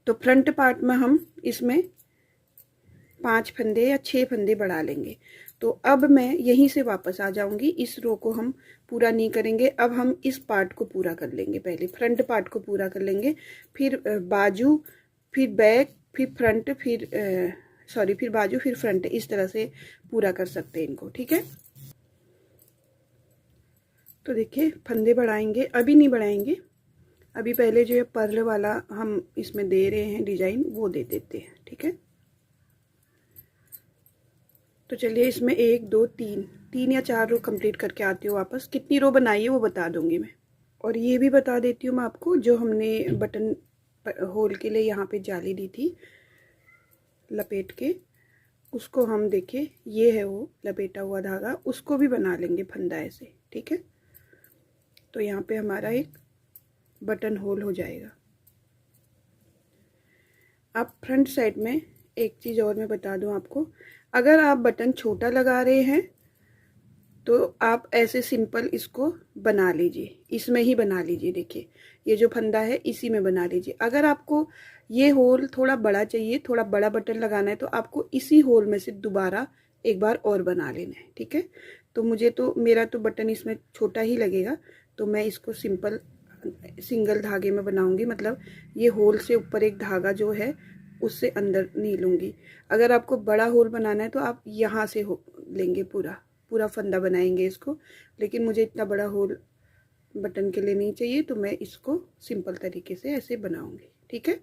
तो फ्रंट पार्ट में हम इसमें 5 फंदे या 6 फंदे बढ़ा लेंगे। तो अब मैं यहीं से वापस आ जाऊंगी, इस रो को हम पूरा नहीं करेंगे। अब हम इस पार्ट को पूरा कर लेंगे, पहले फ्रंट पार्ट को पूरा कर लेंगे, फिर बाजू, फिर बैक, फिर फ्रंट, फिर बाजू, फिर फ्रंट। इस तरह से पूरा कर सकते हैं इनको, ठीक है। तो देखिए फंदे बढ़ाएंगे, अभी नहीं बढ़ाएंगे, अभी पहले जो है पर्ल वाला हम इसमें दे रहे हैं डिजाइन, वो दे देते हैं, ठीक है। तो चलिए इसमें 1 2 3 या 4 रो कंप्लीट करके आती हूँ वापस। कितनी रो बनाई है वो बता दूंगी मैं। और ये भी बता देती हूँ मैं आपको, जो हमने बटन होल के लिए यहाँ पे जाली दी थी लपेट के, उसको हम देखिए ये है वो लपेटा हुआ धागा, उसको भी बना लेंगे फंदा ऐसे, ठीक है। तो यहाँ पे हमारा एक बटन होल हो जाएगा। अब फ्रंट साइड में एक चीज़ और मैं बता दूं आपको, अगर आप बटन छोटा लगा रहे हैं तो आप ऐसे सिंपल इसको बना लीजिए, इसमें ही बना लीजिए। देखिए ये जो फंदा है इसी में बना लीजिए। अगर आपको ये होल थोड़ा बड़ा चाहिए, थोड़ा बड़ा बटन लगाना है, तो आपको इसी होल में से दोबारा एक बार और बना लेना है, ठीक है। तो मेरा तो बटन इसमें छोटा ही लगेगा, तो मैं इसको सिंगल धागे में बनाऊंगी। मतलब ये होल से ऊपर एक धागा जो है उससे अंदर नहीं लूंगी। अगर आपको बड़ा होल बनाना है तो आप यहाँ से लेंगे, पूरा फंदा बनाएंगे इसको। लेकिन मुझे इतना बड़ा होल बटन के लिए नहीं चाहिए, तो मैं इसको सिंपल तरीके से ऐसे बनाऊंगी, ठीक है।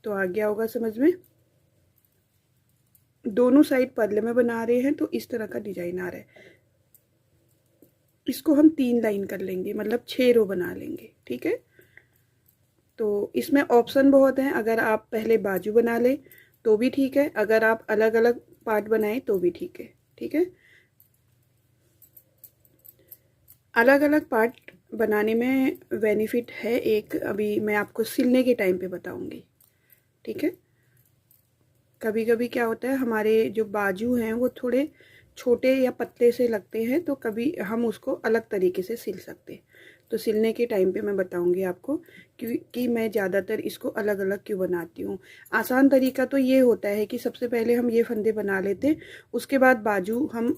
तो आ गया होगा समझ में। दोनों साइड पल्ले में बना रहे हैं तो इस तरह का डिजाइन आ रहा है। इसको हम 3 लाइन कर लेंगे, मतलब 6 रो बना लेंगे, ठीक है। तो इसमें ऑप्शन बहुत हैं, अगर आप पहले बाजू बना लें तो भी ठीक है, अगर आप अलग अलग पार्ट बनाएं तो भी ठीक है, ठीक है। अलग अलग पार्ट बनाने में बेनिफिट है एक, अभी मैं आपको सिलने के टाइम पे बताऊंगी, ठीक है। कभी कभी क्या होता है, हमारे जो बाजू हैं वो थोड़े छोटे या पतले से लगते हैं, तो कभी हम उसको अलग तरीके से सिल सकते हैं। तो सिलने के टाइम पे मैं बताऊंगी आपको कि मैं ज़्यादातर इसको अलग अलग क्यों बनाती हूँ। आसान तरीका तो ये होता है कि सबसे पहले हम ये फंदे बना लेते, उसके बाद बाजू हम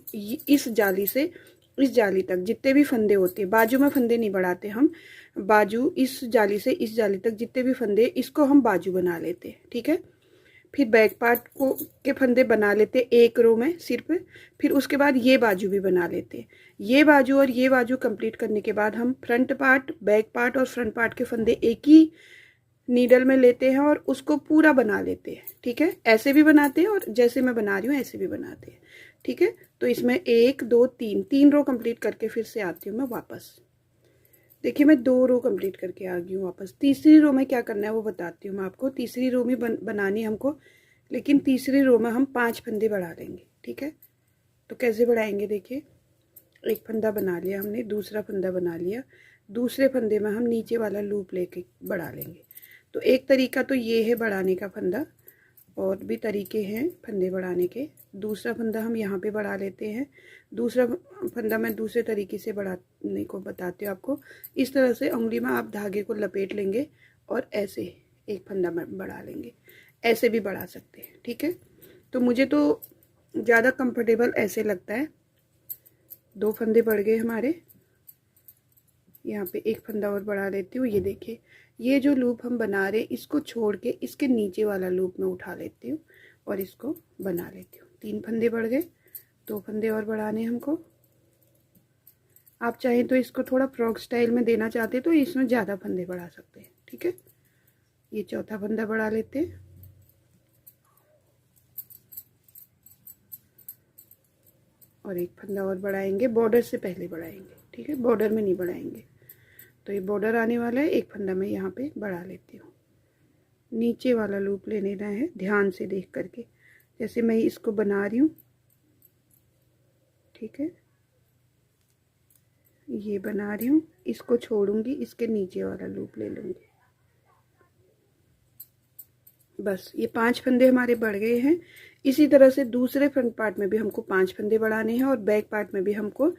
इस जाली तक जितने भी फंदे होते हैं, बाजू में फंदे नहीं बढ़ाते हम, बाजू इस जाली से इस जाली तक जितने भी फंदे, इसको हम बाजू बना लेते हैं, ठीक है। फिर बैक पार्ट के फंदे बना लेते एक रो में सिर्फ, फिर उसके बाद ये बाजू भी बना लेते। ये बाजू और ये बाजू कंप्लीट करने के बाद हम फ्रंट पार्ट, बैक पार्ट और फ्रंट पार्ट के फंदे एक ही नीडल में लेते हैं और उसको पूरा बना लेते हैं, ठीक है। ऐसे भी बनाते हैं और जैसे मैं बना रही हूँ ऐसे भी बनाते हैं, ठीक है। तो इसमें 1 2 3 रो कंप्लीट करके फिर से आती हूँ मैं वापस। देखिए मैं 2 रो कंप्लीट करके आ गई हूँ वापस। तीसरी रो में क्या करना है वो बताती हूँ मैं आपको। तीसरी रो में बनानी हमको, लेकिन तीसरी रो में हम 5 फंदे बढ़ा लेंगे, ठीक है। तो कैसे बढ़ाएंगे, देखिए एक फंदा बना लिया हमने, दूसरा फंदा बना लिया, दूसरे फंदे में हम नीचे वाला लूप लेके बढ़ा लेंगे। तो एक तरीका तो ये है बढ़ाने का फंदा, और भी तरीके हैं फंदे बढ़ाने के। दूसरा फंदा हम यहाँ पे बढ़ा लेते हैं, दूसरा फंदा मैं दूसरे तरीके से बढ़ाने को बताती हूँ आपको। इस तरह से उंगली में आप धागे को लपेट लेंगे और ऐसे एक फंदा में बढ़ा लेंगे, ऐसे भी बढ़ा सकते हैं, ठीक है। तो मुझे तो ज़्यादा कंफर्टेबल ऐसे लगता है। 2 फंदे बढ़ गए हमारे, यहाँ पे एक फंदा और बढ़ा लेती हूँ। ये देखिए ये जो लूप हम बना रहे हैं इसको छोड़ के इसके नीचे वाला लूप में उठा लेती हूँ और इसको बना लेती हूँ 3 फंदे बढ़ गए, 2 फंदे और बढ़ाने हमको। आप चाहें तो इसको थोड़ा फ्रॉक स्टाइल में देना चाहते तो इसमें ज़्यादा फंदे बढ़ा सकते हैं, ठीक है। ये चौथा फंदा बढ़ा लेते हैं और एक फंदा और बढ़ाएंगे, बॉर्डर से पहले बढ़ाएंगे, ठीक है, बॉर्डर में नहीं बढ़ाएंगे। तो ये बॉर्डर आने वाला है, एक फंदा मैं यहाँ पे बढ़ा लेती हूँ। नीचे वाला लूप ले लेना है ध्यान से देख करके, जैसे मैं इसको बना रही हूँ, ठीक है। ये बना रही हूँ, इसको छोड़ूंगी, इसके नीचे वाला लूप ले लूँगी। बस ये 5 फंदे हमारे बढ़ गए हैं। इसी तरह से दूसरे फ्रंट पार्ट में भी हमको 5 फंदे बढ़ाने हैं और बैक पार्ट में भी हमको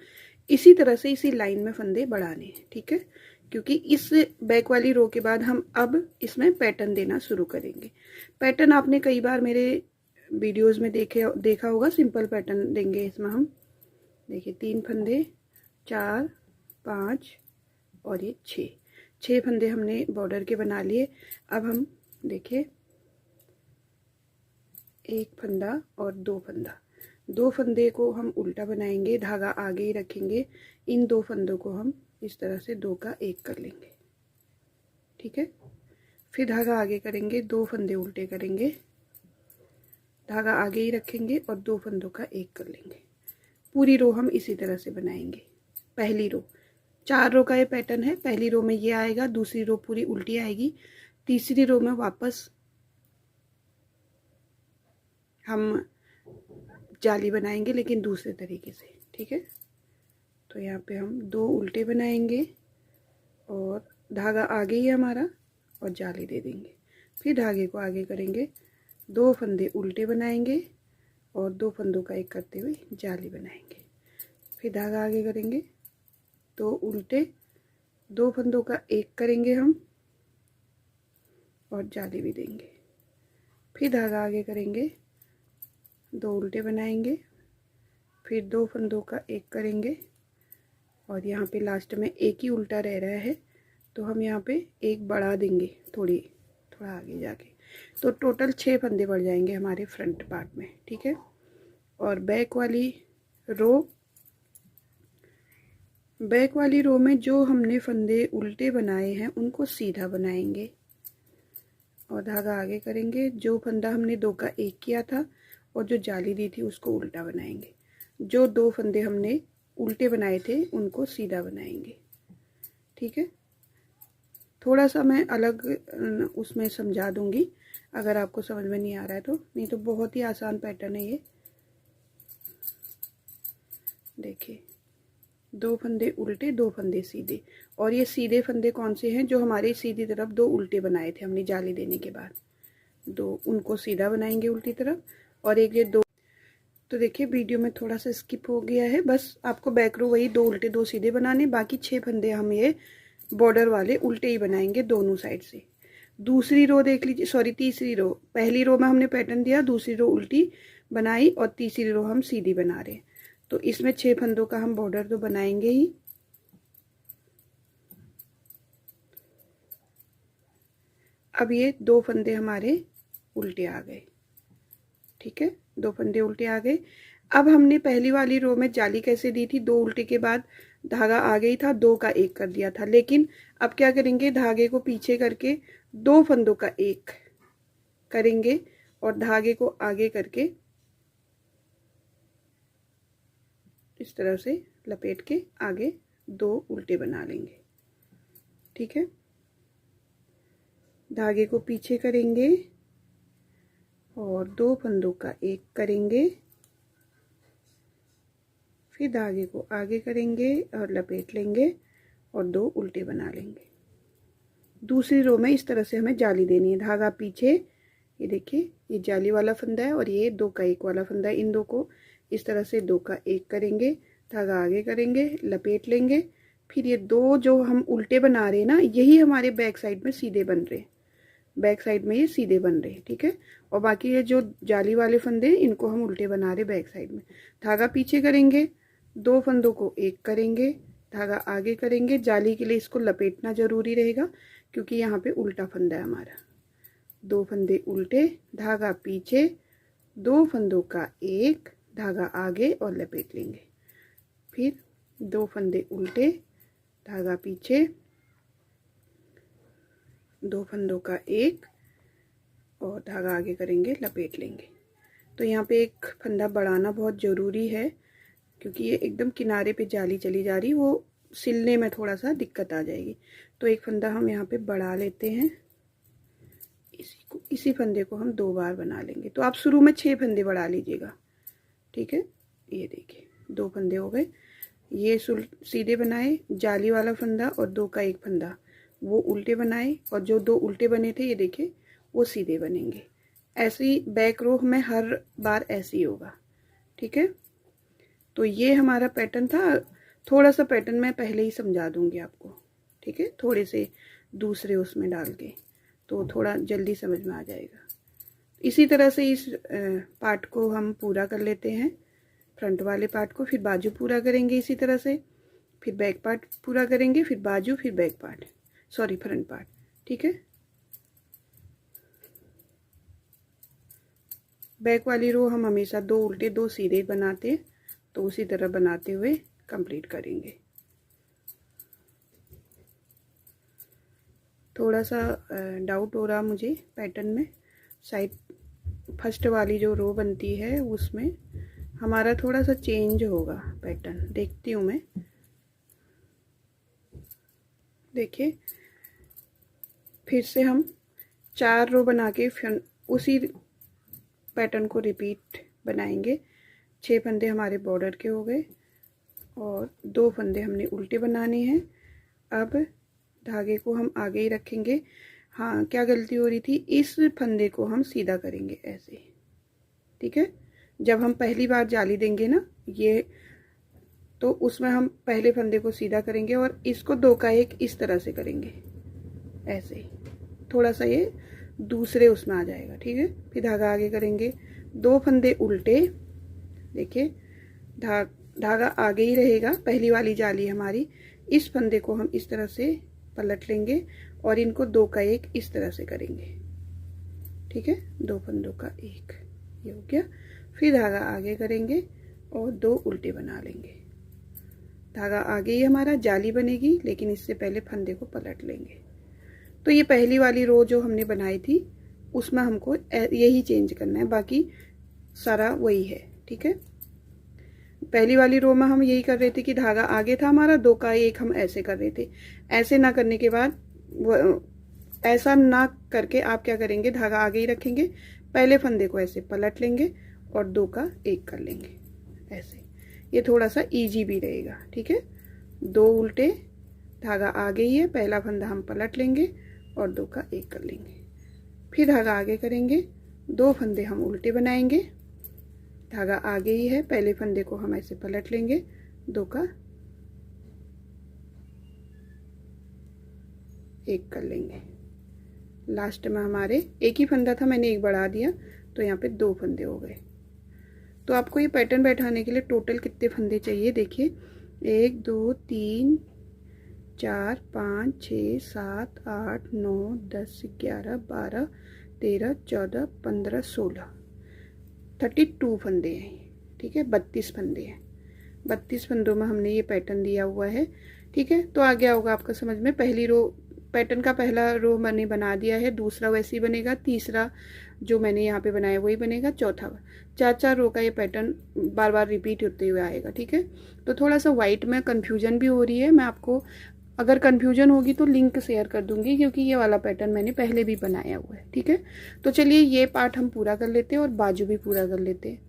इसी तरह से इसी लाइन में फंदे बढ़ाने हैं, ठीक है। क्योंकि इस बैक वाली रो के बाद हम अब इसमें पैटर्न देना शुरू करेंगे। पैटर्न आपने कई बार मेरे वीडियोस में देखा होगा, सिंपल पैटर्न देंगे इसमें हम। देखिए 3 फंदे, 4, 5 और ये 6 फंदे हमने बॉर्डर के बना लिए। अब हम देखिए 1 फंदा और 2 फंदा, 2 फंदे को हम उल्टा बनाएंगे, धागा आगे ही रखेंगे। इन 2 फंदों को हम इस तरह से 2 का 1 कर लेंगे, ठीक है। फिर धागा आगे करेंगे, 2 फंदे उल्टे करेंगे, धागा आगे ही रखेंगे और 2 फंदों का 1 कर लेंगे। पूरी रो हम इसी तरह से बनाएंगे। पहली रो 4 रो का ये पैटर्न है। पहली रो में ये आएगा, दूसरी रो पूरी उल्टी आएगी, तीसरी रो में वापस हम जाली बनाएंगे लेकिन दूसरे तरीके से, ठीक है। तो यहाँ पे हम 2 उल्टे बनाएंगे और धागा आगे ही हमारा और जाली दे देंगे। फिर धागे को आगे करेंगे, 2 फंदे उल्टे बनाएंगे और 2 फंदों का 1 करते हुए जाली बनाएंगे। फिर धागा आगे करेंगे, 2 उल्टे, 2 फंदों का 1 करेंगे हम और जाली भी देंगे। फिर धागा आगे करेंगे, 2 उल्टे बनाएंगे, फिर 2 फंदों का 1 करेंगे और यहाँ पे लास्ट में एक ही उल्टा रह रहा है तो हम यहाँ पे 1 बढ़ा देंगे, थोड़ा आगे जाके। तो टोटल 6 फंदे बढ़ जाएंगे हमारे फ्रंट पार्ट में, ठीक है। और बैक वाली रो में जो हमने फंदे उल्टे बनाए हैं उनको सीधा बनाएंगे और धागा आगे करेंगे। जो फंदा हमने 2 का 1 किया था और जो जाली दी थी उसको उल्टा बनाएंगे। जो 2 फंदे हमने उल्टे बनाए थे उनको सीधा बनाएंगे, ठीक है। थोड़ा सा मैं अलग उसमें समझा दूंगी अगर आपको समझ में नहीं आ रहा है तो, नहीं तो बहुत ही आसान पैटर्न है ये। देखिए 2 फंदे उल्टे, 2 फंदे सीधे, और ये सीधे फंदे कौन से हैं? जो हमारे सीधी तरफ 2 उल्टे बनाए थे हमने जाली देने के बाद, 2 उनको सीधा बनाएंगे उल्टी तरफ, और एक ये 2। तो देखिए वीडियो में थोड़ा सा स्किप हो गया है, बस आपको बैक रो वही 2 उल्टे 2 सीधे बनाने, बाकी 6 फंदे हम ये बॉर्डर वाले उल्टे ही बनाएंगे दोनों साइड से। दूसरी रो देख लीजिए, सॉरी तीसरी रो, पहली रो में हमने पैटर्न दिया, दूसरी रो उल्टी बनाई और तीसरी रो हम सीधी बना रहे हैं। तो इसमें 6 फंदों का हम बॉर्डर तो बनाएंगे ही। अब ये 2 फंदे हमारे उल्टे आ गए, ठीक है, 2 फंदे उल्टे आ गए। अब हमने पहली वाली रो में जाली कैसे दी थी? 2 उल्टे के बाद धागा आगे ही था, 2 का 1 कर दिया था, लेकिन अब क्या करेंगे? धागे को पीछे करके 2 फंदों का 1 करेंगे और धागे को आगे करके इस तरह से लपेट के आगे 2 उल्टे बना लेंगे, ठीक है। धागे को पीछे करेंगे और 2 फंदों का 1 करेंगे, फिर धागे को आगे करेंगे और लपेट लेंगे और 2 उल्टे बना लेंगे। दूसरी रो में इस तरह से हमें जाली देनी है, धागा पीछे, ये देखिए ये जाली वाला फंदा है और ये 2 का 1 वाला फंदा है। इन 2 को इस तरह से 2 का 1 करेंगे, धागा आगे करेंगे, लपेट लेंगे, फिर ये 2 जो हम उल्टे बना रहे हैं ना, यही हमारे बैक साइड में सीधे बन रहे हैं, बैक साइड में ये सीधे बन रहे हैं, ठीक है। और बाकी ये जो जाली वाले फंदे इनको हम उल्टे बना रहे बैक साइड में। धागा पीछे करेंगे, 2 फंदों को 1 करेंगे, धागा आगे करेंगे, जाली के लिए इसको लपेटना जरूरी रहेगा क्योंकि यहाँ पे उल्टा फंदा है हमारा। 2 फंदे उल्टे, धागा पीछे, 2 फंदों का एक, धागा आगे और लपेट लेंगे। फिर 2 फंदे उल्टे, धागा पीछे, 2 फंदों का एक और धागा आगे करेंगे, लपेट लेंगे। तो यहाँ पे एक फंदा बढ़ाना बहुत ज़रूरी है, क्योंकि ये एकदम किनारे पे जाली चली जा रही, वो सिलने में थोड़ा सा दिक्कत आ जाएगी। तो एक फंदा हम यहाँ पे बढ़ा लेते हैं, इसी फंदे को हम 2 बार बना लेंगे। तो आप शुरू में 6 फंदे बढ़ा लीजिएगा, ठीक है। ये देखिए 2 फंदे हो गए, ये सीधे बनाए जाली वाला फंदा, और 2 का एक फंदा वो उल्टे बनाए, और जो 2 उल्टे बने थे ये देखिए वो सीधे बनेंगे। ऐसी बैक रो में हर बार ऐसे ही होगा, ठीक है। तो ये हमारा पैटर्न था। थोड़ा सा पैटर्न मैं पहले ही समझा दूंगी आपको, ठीक है, थोड़े से दूसरे उसमें डाल के, तो थोड़ा जल्दी समझ में आ जाएगा। इसी तरह से इस पार्ट को हम पूरा कर लेते हैं, फ्रंट वाले पार्ट को। फिर बाजू पूरा करेंगे इसी तरह से, फिर बैक पार्ट पूरा करेंगे, फिर बाजू, फिर back part, sorry front part, ठीक है। बैक वाली रो हम हमेशा 2 उल्टे 2 सीधे बनाते हैं, तो उसी तरह बनाते हुए कंप्लीट करेंगे। थोड़ा सा डाउट हो रहा मुझे पैटर्न में, साइड फर्स्ट वाली जो रो बनती है उसमें हमारा थोड़ा सा चेंज होगा पैटर्न, देखती हूँ मैं। देखिए फिर से हम 4 रो बना के फिर उसी पैटर्न को रिपीट बनाएंगे। 6 फंदे हमारे बॉर्डर के हो गए और 2 फंदे हमने उल्टे बनाने हैं। अब धागे को हम आगे ही रखेंगे। हाँ, क्या गलती हो रही थी, इस फंदे को हम सीधा करेंगे ऐसे, ठीक है। जब हम पहली बार जाली देंगे ना ये, तो उसमें हम पहले फंदे को सीधा करेंगे और इसको 2 का एक इस तरह से करेंगे ऐसे, थोड़ा सा ये दूसरे उसमें आ जाएगा, ठीक है। फिर धागा आगे करेंगे, 2 फंदे उल्टे, देखिए धागा आगे ही रहेगा, पहली वाली जाली हमारी। इस फंदे को हम इस तरह से पलट लेंगे और इनको 2 का एक इस तरह से करेंगे, ठीक है। 2 फंदों का एक, ये हो गया। फिर धागा आगे करेंगे और 2 उल्टे बना लेंगे। धागा आगे ही हमारा जाली बनेगी, लेकिन इससे पहले फंदे को पलट लेंगे। तो ये पहली वाली रो जो हमने बनाई थी उसमें हमको यही चेंज करना है, बाकी सारा वही है, ठीक है। पहली वाली रो में हम यही कर रहे थे कि धागा आगे था हमारा, 2 का एक हम ऐसे कर रहे थे। ऐसे ना करने के बाद, ऐसा ना करके आप क्या करेंगे, धागा आगे ही रखेंगे, पहले फंदे को ऐसे पलट लेंगे और 2 का एक कर लेंगे ऐसे। ये थोड़ा सा इजी भी रहेगा, ठीक है। 2 उल्टे, धागा आगे ही है, पहला फंदा हम पलट लेंगे और 2 का एक कर लेंगे। फिर धागा आगे करेंगे, 2 फंदे हम उल्टे बनाएंगे, धागा आगे ही है, पहले फंदे को हम ऐसे पलट लेंगे, 2 का एक कर लेंगे। लास्ट में हमारे एक ही फंदा था, मैंने एक बढ़ा दिया, तो यहाँ पे 2 फंदे हो गए। तो आपको ये पैटर्न बैठाने के लिए टोटल कितने फंदे चाहिए, देखिए 1 2 3 4 5 6 7 8 9 10 11 12 13 14 15 16 32 फंदे हैं, ठीक है। 32 फंदे हैं, 32 फंदों में हमने ये पैटर्न दिया हुआ है, ठीक है। तो आ गया होगा आपका समझ में। पहली रो पैटर्न का पहला रो मैंने बना दिया है, दूसरा वैसे ही बनेगा, तीसरा जो मैंने यहाँ पे बनाया वही बनेगा, चौथा 4 रो का ये पैटर्न बार बार रिपीट होते हुए आएगा, ठीक है। तो थोड़ा सा वाइट में कन्फ्यूजन भी हो रही है, मैं आपको अगर कन्फ्यूजन होगी तो लिंक शेयर कर दूंगी, क्योंकि ये वाला पैटर्न मैंने पहले भी बनाया हुआ है, ठीक है। तो चलिए ये पार्ट हम पूरा कर लेते हैं और बाजू भी पूरा कर लेते हैं,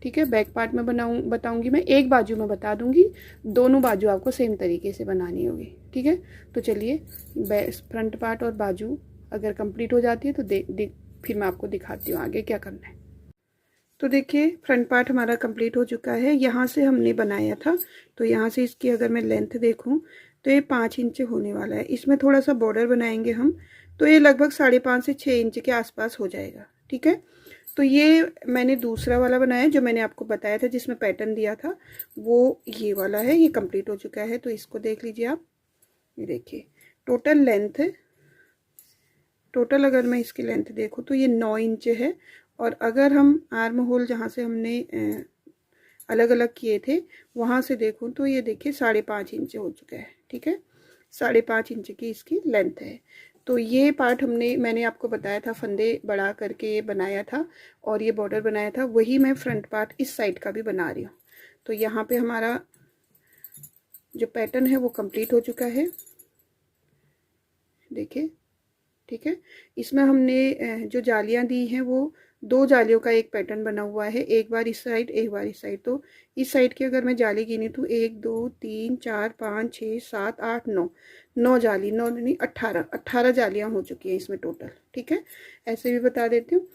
ठीक है। बैक पार्ट में बताऊंगी मैं, एक बाजू में बता दूंगी, दोनों बाजू आपको सेम तरीके से बनानी होगी, ठीक है। तो चलिए फ्रंट पार्ट और बाजू अगर कंप्लीट हो जाती है तो फिर मैं आपको दिखाती हूँ आगे क्या करना है। तो देखिए फ्रंट पार्ट हमारा कंप्लीट हो चुका है। यहाँ से हमने बनाया था, तो यहाँ से इसकी अगर मैं लेंथ देखूँ तो ये 5 इंच होने वाला है। इसमें थोड़ा सा बॉर्डर बनाएंगे हम, तो ये लगभग 5.5 से 6 इंच के आसपास हो जाएगा, ठीक है। तो ये मैंने दूसरा वाला बनाया जो मैंने आपको बताया था, जिसमें पैटर्न दिया था, वो ये वाला है, ये कंप्लीट हो चुका है। तो इसको देख लीजिए आप, ये देखिए टोटल अगर मैं इसकी लेंथ देखूँ तो ये 9 इंच है और अगर हम आर्म होल जहाँ से हमने अलग अलग किए थे वहाँ से देखूँ तो ये देखिए 5.5 इंच हो चुका है, ठीक है। 5.5 इंच की इसकी लेंथ है। तो ये पार्ट मैंने आपको बताया था फंदे बढ़ा करके ये बनाया था और ये बॉर्डर बनाया था, वही मैं फ्रंट पार्ट इस साइड का भी बना रही हूँ। तो यहाँ पे हमारा जो पैटर्न है वो कंप्लीट हो चुका है, देखिए, ठीक है। इसमें हमने जो जालियाँ दी हैं वो 2 जालियों का एक पैटर्न बना हुआ है, एक बार इस साइड एक बार इस साइड। तो इस साइड की अगर मैं जाली गिनी तो 1 2 3 4 5 6 7 8 9, 9 जाली, 9 नहीं 18 जालियाँ हो चुकी हैं इसमें टोटल, ठीक है। ऐसे भी बता देती हूँ।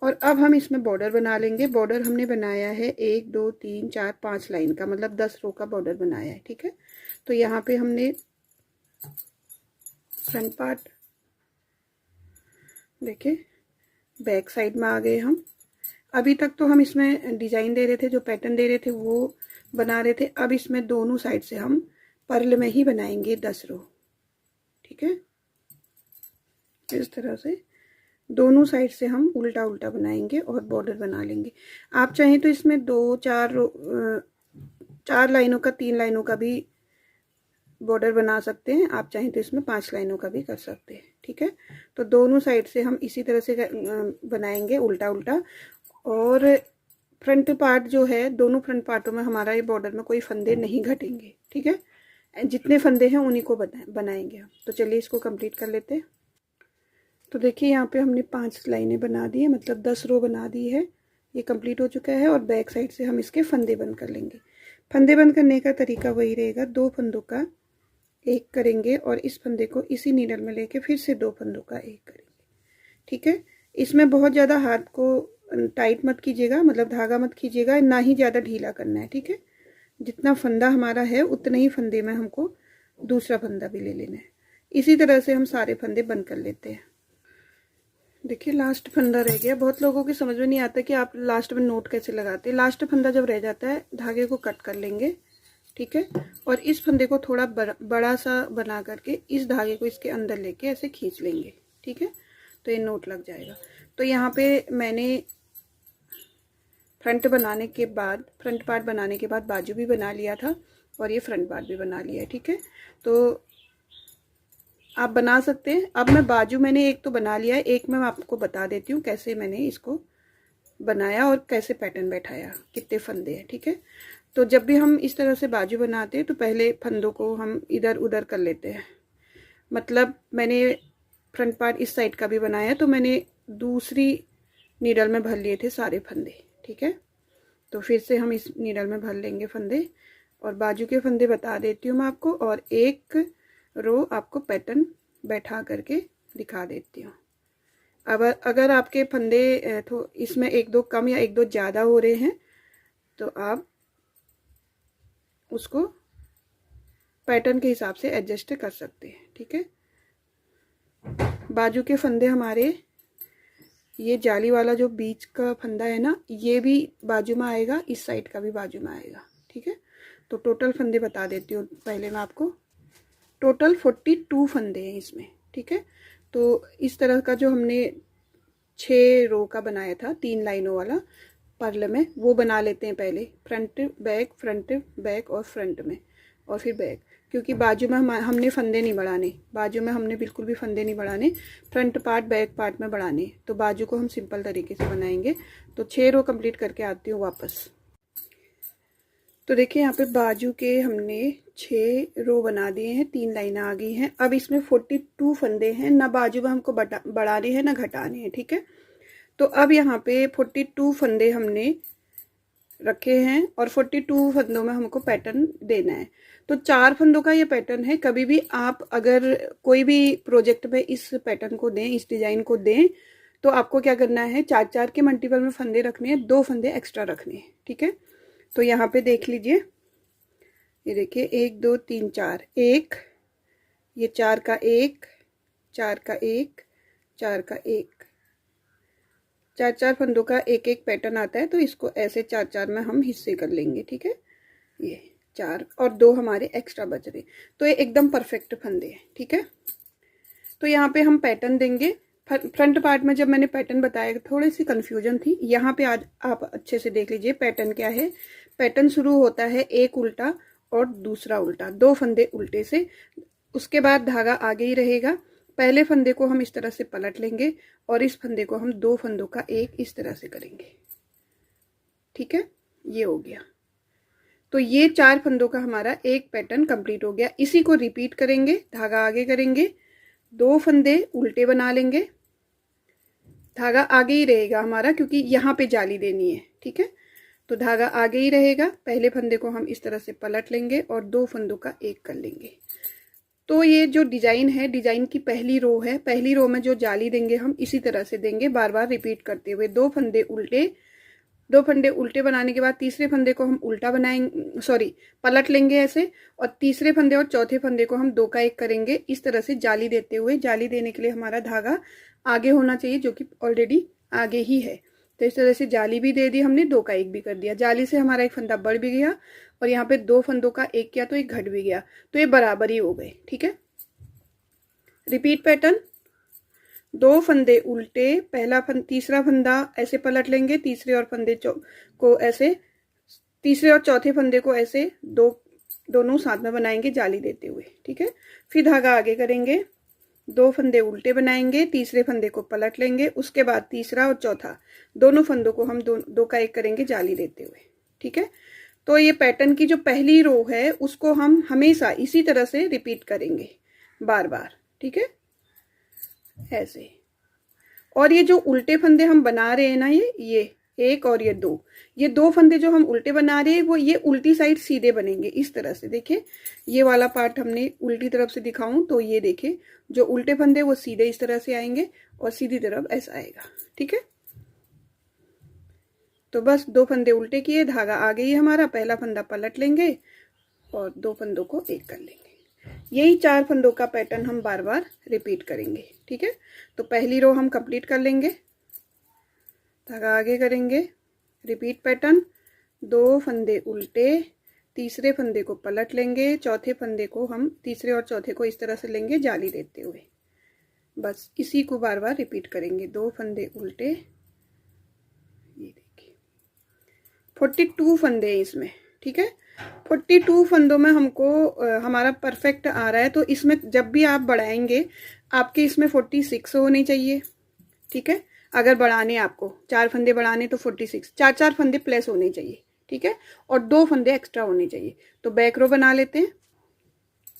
और अब हम इसमें बॉर्डर बना लेंगे। बॉर्डर हमने बनाया है 1 2 3 4 5 लाइन का, मतलब 10 रो का बॉर्डर बनाया है, ठीक है। तो यहाँ पे हमने फ्रंट पार्ट देखिए, बैक साइड में आ गए हम। अभी तक तो हम इसमें डिजाइन दे रहे थे, जो पैटर्न दे रहे थे वो बना रहे थे। अब इसमें दोनों साइड से हम पर्ल में ही बनाएंगे 10 रो, ठीक है। इस तरह से दोनों साइड से हम उल्टा उल्टा बनाएंगे और बॉर्डर बना लेंगे। आप चाहें तो इसमें 4 लाइनों का 3 लाइनों का भी बॉर्डर बना सकते हैं, आप चाहें तो इसमें 5 लाइनों का भी कर सकते हैं, ठीक है। तो दोनों साइड से हम इसी तरह से बनाएंगे उल्टा उल्टा। और फ्रंट पार्ट जो है, दोनों फ्रंट पार्टों में हमारा ये बॉर्डर में कोई फंदे नहीं घटेंगे, ठीक है। जितने फंदे हैं उन्हीं को बनाएंगे हम। तो चलिए इसको कंप्लीट कर लेते हैं। तो देखिए यहाँ पे हमने 5 लाइनें बना दी है, मतलब 10 रो बना दी है। ये कंप्लीट हो चुका है और बैक साइड से हम इसके फंदे बंद कर लेंगे। फंदे बंद करने का तरीका वही रहेगा, 2 फंदों का एक करेंगे और इस फंदे को इसी नीडल में लेके फिर से 2 फंदों का एक करेंगे, ठीक है। इसमें बहुत ज़्यादा हाथ को टाइट मत कीजिएगा, मतलब धागा मत कीजिएगा, ना ही ज़्यादा ढीला करना है, ठीक है। जितना फंदा हमारा है उतने ही फंदे में हमको दूसरा फंदा भी ले लेना है। इसी तरह से हम सारे फंदे बंद कर लेते हैं। देखिए लास्ट फंदा रह गया। बहुत लोगों की समझ में नहीं आता कि आप लास्ट में नोट कैसे लगाते हैं। लास्ट फंदा जब रह जाता है धागे को कट कर लेंगे, ठीक है। और इस फंदे को थोड़ा बड़ा सा बना करके इस धागे को इसके अंदर लेके ऐसे खींच लेंगे, ठीक है। तो ये नोट लग जाएगा। तो यहाँ पे मैंने फ्रंट पार्ट बनाने के बाद बाजू भी बना लिया था और ये फ्रंट पार्ट भी बना लिया है, ठीक है। तो आप बना सकते हैं। अब मैंने एक तो बना लिया है, एक मैं आपको बता देती हूँ कैसे मैंने इसको बनाया और कैसे पैटर्न बैठाया, कितने फंदे हैं, ठीक है। तो जब भी हम इस तरह से बाजू बनाते हैं तो पहले फंदों को हम इधर उधर कर लेते हैं। मतलब मैंने फ्रंट पार्ट इस साइड का भी बनाया तो मैंने दूसरी नीडल में भर लिए थे सारे फंदे, ठीक है। तो फिर से हम इस नीडल में भर लेंगे फंदे और बाजू के फंदे बता देती हूँ मैं आपको, और एक रो आपको पैटर्न बैठा करके दिखा देती हूँ। अब अगर आपके फंदे तो इसमें 1-2 कम या 1-2 ज़्यादा हो रहे हैं तो आप उसको पैटर्न के हिसाब से एडजस्ट कर सकते हैं, ठीक है। बाजू के फंदे हमारे, ये जाली वाला जो बीच का फंदा है ना, ये भी बाजू में आएगा, इस साइड का भी बाजू में आएगा, ठीक है। तो टोटल फंदे बता देती हूँ पहले मैं आपको। टोटल 42 फंदे हैं इसमें, ठीक है। तो इस तरह का जो हमने 6 रो का बनाया था 3 लाइनों वाला पर्ल में, वो बना लेते हैं पहले। फ्रंट बैक और फ्रंट में और फिर बैक, क्योंकि बाजू में हमने फंदे नहीं बढ़ाने, बाजू में हमने बिल्कुल भी फंदे नहीं बढ़ाने, फ्रंट पार्ट बैक पार्ट में बढ़ाने। तो बाजू को हम सिंपल तरीके से बनाएंगे। तो 6 रो कंप्लीट करके आती हूँ वापस। तो देखिए यहाँ पे बाजू के हमने 6 रो बना दिए हैं, 3 लाइनें आ गई हैं। अब इसमें 42 फंदे हैं, ना बाजू में हमको बढ़ाने हैं ना घटाने हैं, ठीक है। तो अब यहाँ पे 42 फंदे हमने रखे हैं और 42 फंदों में हमको पैटर्न देना है। तो 4 फंदों का ये पैटर्न है। कभी भी आप अगर कोई भी प्रोजेक्ट में इस पैटर्न को दें, इस डिजाइन को दें, तो आपको क्या करना है, 4-4 के मल्टीपल में फंदे रखने हैं, 2 फंदे एक्स्ट्रा रखने हैं, ठीक है। तो यहाँ पे देख लीजिए, ये देखिए 1 2 3 4, 1, ये 4 का 1, 4 का 1, 4 का 1, 4-4 फंदों का एक एक पैटर्न आता है। तो इसको ऐसे 4-4 में हम हिस्से कर लेंगे, ठीक है। ये 4 और 2 हमारे एक्स्ट्रा बच रहे, तो ये एकदम परफेक्ट फंदे हैं, ठीक है। तो यहाँ पे हम पैटर्न देंगे। फ्रंट पार्ट में जब मैंने पैटर्न बताया थोड़ी सी कंफ्यूजन थी। यहाँ पे आज आप अच्छे से देख लीजिए पैटर्न क्या है। पैटर्न शुरू होता है एक उल्टा और दूसरा उल्टा, 2 फंदे उल्टे से, उसके बाद धागा आगे ही रहेगा। पहले फंदे को हम इस तरह से पलट लेंगे और इस फंदे को हम 2 फंदों का एक इस तरह से करेंगे। ठीक है, ये हो गया। तो ये 4 फंदों का हमारा एक पैटर्न कंप्लीट हो गया। इसी को रिपीट करेंगे, धागा आगे करेंगे, 2 फंदे उल्टे बना लेंगे, धागा आगे ही रहेगा हमारा क्योंकि यहाँ पे जाली देनी है। ठीक है, तो धागा आगे ही रहेगा। पहले फंदे को हम इस तरह से पलट लेंगे और 2 फंदों का एक कर लेंगे। तो ये जो डिजाइन है, डिजाइन की पहली रो है, पहली रो में जो जाली देंगे हम इसी तरह से देंगे, बार बार रिपीट करते हुए। 2 फंदे उल्टे, 2 फंदे उल्टे बनाने के बाद तीसरे फंदे को हम उल्टा बनाएंगे, सॉरी पलट लेंगे ऐसे, और तीसरे फंदे और चौथे फंदे को हम 2 का 1 करेंगे इस तरह से जाली देते हुए। जाली देने के लिए हमारा धागा आगे होना चाहिए जो कि ऑलरेडी आगे ही है। तो इस तरह से जाली भी दे दी हमने, 2 का 1 भी कर दिया। जाली से हमारा एक फंदा बढ़ भी गया और यहाँ पे 2 फंदों का 1 किया तो एक घट भी गया, तो ये बराबर ही हो गए। ठीक है, रिपीट पैटर्न, 2 फंदे उल्टे, पहला तीसरा फंदा ऐसे पलट लेंगे, तीसरे और फंदे को ऐसे, तीसरे और चौथे फंदे को ऐसे दोनों साथ में बनाएंगे जाली देते हुए। ठीक है, फिर धागा आगे करेंगे, 2 फंदे उल्टे बनाएंगे, तीसरे फंदे को पलट लेंगे, उसके बाद तीसरा और चौथा दोनों फंदों को हम 2 का 1 करेंगे जाली देते हुए। ठीक है, तो ये पैटर्न की जो पहली रो है उसको हम हमेशा इसी तरह से रिपीट करेंगे बार बार। ठीक है, ऐसे। और ये जो उल्टे फंदे हम बना रहे हैं ना, ये 1 और ये 2, ये 2 फंदे जो हम उल्टे बना रहे हैं वो ये उल्टी साइड सीधे बनेंगे इस तरह से। देखिए ये वाला पार्ट हमने उल्टी तरफ से दिखाऊं तो ये देखिए जो उल्टे फंदे वो सीधे इस तरह से आएंगे और सीधी तरफ ऐसा आएगा। ठीक है, तो बस 2 फंदे उल्टे किए, धागा आगे ही हमारा, पहला फंदा पलट लेंगे और 2 फंदों को 1 कर लेंगे। यही 4 फंदों का पैटर्न हम बार बार रिपीट करेंगे। ठीक है, तो पहली रो हम कंप्लीट कर लेंगे, धागा आगे करेंगे, रिपीट पैटर्न, 2 फंदे उल्टे, तीसरे फंदे को पलट लेंगे, चौथे फंदे को हम तीसरे और चौथे को इस तरह से लेंगे जाली देते हुए। बस इसी को बार बार रिपीट करेंगे, 2 फंदे उल्टे, ये देखिए 42 फंदे हैं इसमें। ठीक है, 42 फंदों में हमको हमारा परफेक्ट आ रहा है। तो इसमें जब भी आप बढ़ाएंगे आपके इसमें 46 होने चाहिए। ठीक है, अगर बढ़ाने आपको 4 फंदे बढ़ाने तो 46, 4 फंदे प्लस होने चाहिए। ठीक है, और 2 फंदे एक्स्ट्रा होने चाहिए। तो बैक रो बना लेते हैं,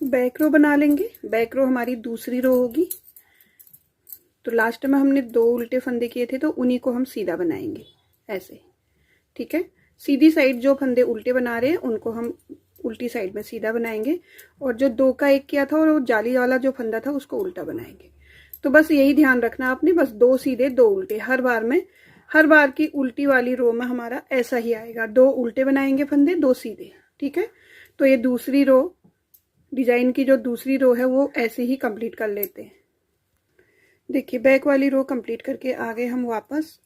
बैक रो बना लेंगे। बैक रो हमारी दूसरी रो होगी। तो लास्ट में हमने 2 उल्टे फंदे किए थे तो उन्हीं को हम सीधा बनाएंगे ऐसे। ठीक है, सीधी साइड जो फंदे उल्टे बना रहे हैं उनको हम उल्टी साइड में सीधा बनाएंगे और जो 2 का 1 किया था और वो जाली वाला जो फंदा था उसको उल्टा बनाएंगे। तो बस यही ध्यान रखना आपने, बस 2 सीधे 2 उल्टे हर बार में, हर बार की उल्टी वाली रो में हमारा ऐसा ही आएगा, 2 उल्टे बनाएंगे फंदे, 2 सीधे। ठीक है, तो ये दूसरी रो, डिजाइन की जो दूसरी रो है वो ऐसे ही कंप्लीट कर लेते हैं। देखिए बैक वाली रो कंप्लीट करके आगे हम वापस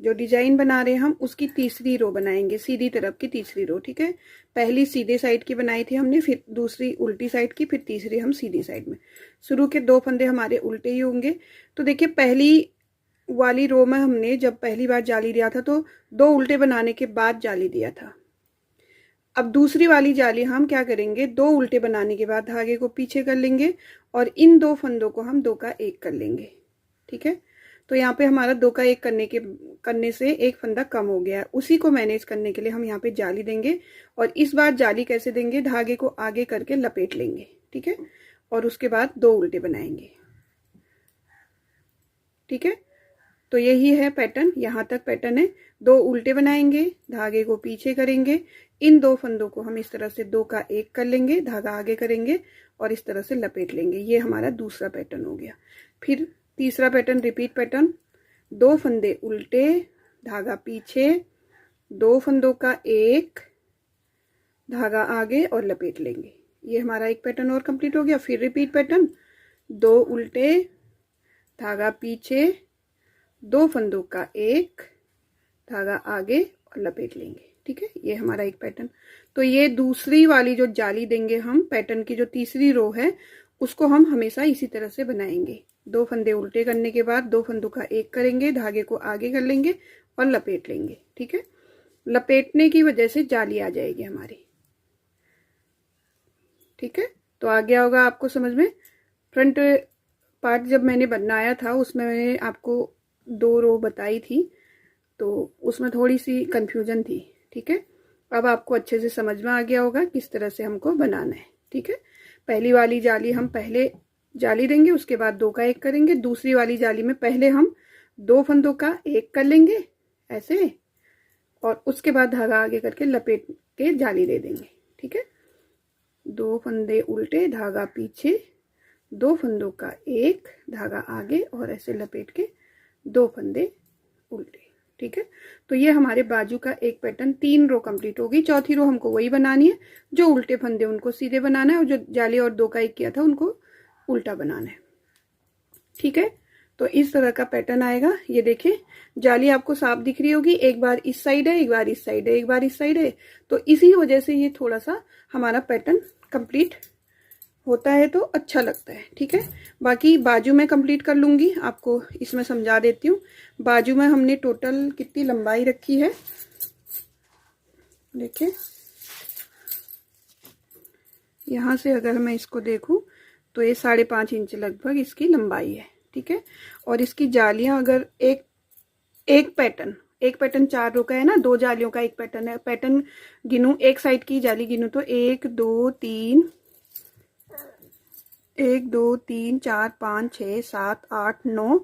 जो डिजाइन बना रहे हैं हम उसकी तीसरी रो बनाएंगे, सीधी तरफ की तीसरी रो। ठीक है, पहली सीधे साइड की बनाई थी हमने, फिर दूसरी उल्टी साइड की, फिर तीसरी हम सीधी साइड में। शुरू के 2 फंदे हमारे उल्टे ही होंगे। तो देखिए पहली वाली रो में हमने जब पहली बार जाली दिया था तो 2 उल्टे बनाने के बाद जाली दिया था। अब दूसरी वाली जाली हम क्या करेंगे, 2 उल्टे बनाने के बाद धागे को पीछे कर लेंगे और इन 2 फंदों को हम 2 का 1 कर लेंगे। ठीक है, तो यहाँ पे हमारा 2 का 1 करने से एक फंदा कम हो गया। उसी को मैनेज करने के लिए हम यहाँ पे जाली देंगे और इस बार जाली कैसे देंगे, धागे को आगे करके लपेट लेंगे। ठीक है, और उसके बाद 2 उल्टे बनाएंगे। ठीक है, तो यही है पैटर्न, यहाँ तक पैटर्न है। 2 उल्टे बनाएंगे, धागे को पीछे करेंगे, इन 2 फंदों को हम इस तरह से 2 का 1 कर लेंगे, धागा आगे करेंगे और इस तरह से लपेट लेंगे। ये हमारा दूसरा पैटर्न हो गया। फिर तीसरा पैटर्न, रिपीट पैटर्न, 2 फंदे उल्टे, धागा पीछे, 2 फंदों का 1, धागा आगे और लपेट लेंगे। ये हमारा एक पैटर्न और कंप्लीट हो गया। फिर रिपीट पैटर्न, 2 उल्टे, धागा पीछे, 2 फंदों का 1, धागा आगे और लपेट लेंगे। ठीक है, ये हमारा एक पैटर्न। तो ये दूसरी वाली जो जाली देंगे हम, पैटर्न की जो तीसरी रो है उसको हम हमेशा इसी तरह से बनाएंगे। 2 फंदे उल्टे करने के बाद 2 फंदों का एक करेंगे, धागे को आगे कर लेंगे और लपेट लेंगे। ठीक है, लपेटने की वजह से जाली आ जाएगी हमारी। ठीक है, तो आ गया होगा आपको समझ में। फ्रंट पार्ट जब मैंने बनाया था उसमें मैंने आपको 2 रो बताई थी, तो उसमें थोड़ी सी कंफ्यूजन थी। ठीक है, अब आपको अच्छे से समझ में आ गया होगा किस तरह से हमको बनाना है। ठीक है, पहली वाली जाली हम पहले जाली देंगे, उसके बाद 2 का एक करेंगे। दूसरी वाली जाली में पहले हम 2 फंदों का एक कर लेंगे ऐसे, और उसके बाद धागा आगे करके लपेट के जाली दे देंगे। ठीक है, 2 फंदे उल्टे, धागा पीछे, 2 फंदों का एक, धागा आगे और ऐसे लपेट के 2 फंदे उल्टे। ठीक है, तो ये हमारे बाजू का एक पैटर्न 3 रो कंप्लीट होगी। चौथी रो हमको वही बनानी है, जो उल्टे फंदे उनको सीधे बनाना है और जो जाली और 2 का एक किया था उनको उल्टा बनाना है। ठीक है, तो इस तरह का पैटर्न आएगा। ये देखिए जाली आपको साफ दिख रही होगी, एक बार इस साइड है, एक बार इस साइड है, एक बार इस साइड है, तो इसी वजह से ये थोड़ा सा हमारा पैटर्न कंप्लीट होता है तो अच्छा लगता है। ठीक है, बाकी बाजू में कंप्लीट कर लूंगी, आपको इसमें समझा देती हूँ। बाजू में हमने टोटल कितनी लंबाई रखी है, देखिए यहां से अगर मैं इसको देखूं तो ये 5.5 इंच लगभग इसकी लंबाई है। ठीक है, और इसकी जालियां अगर एक पैटर्न 4 रो का है ना, 2 जालियों का एक पैटर्न है। पैटर्न गिनूं, एक साइड की जाली गिनूं तो 1 2 3 1 2 3 4 5 6 7 8 9,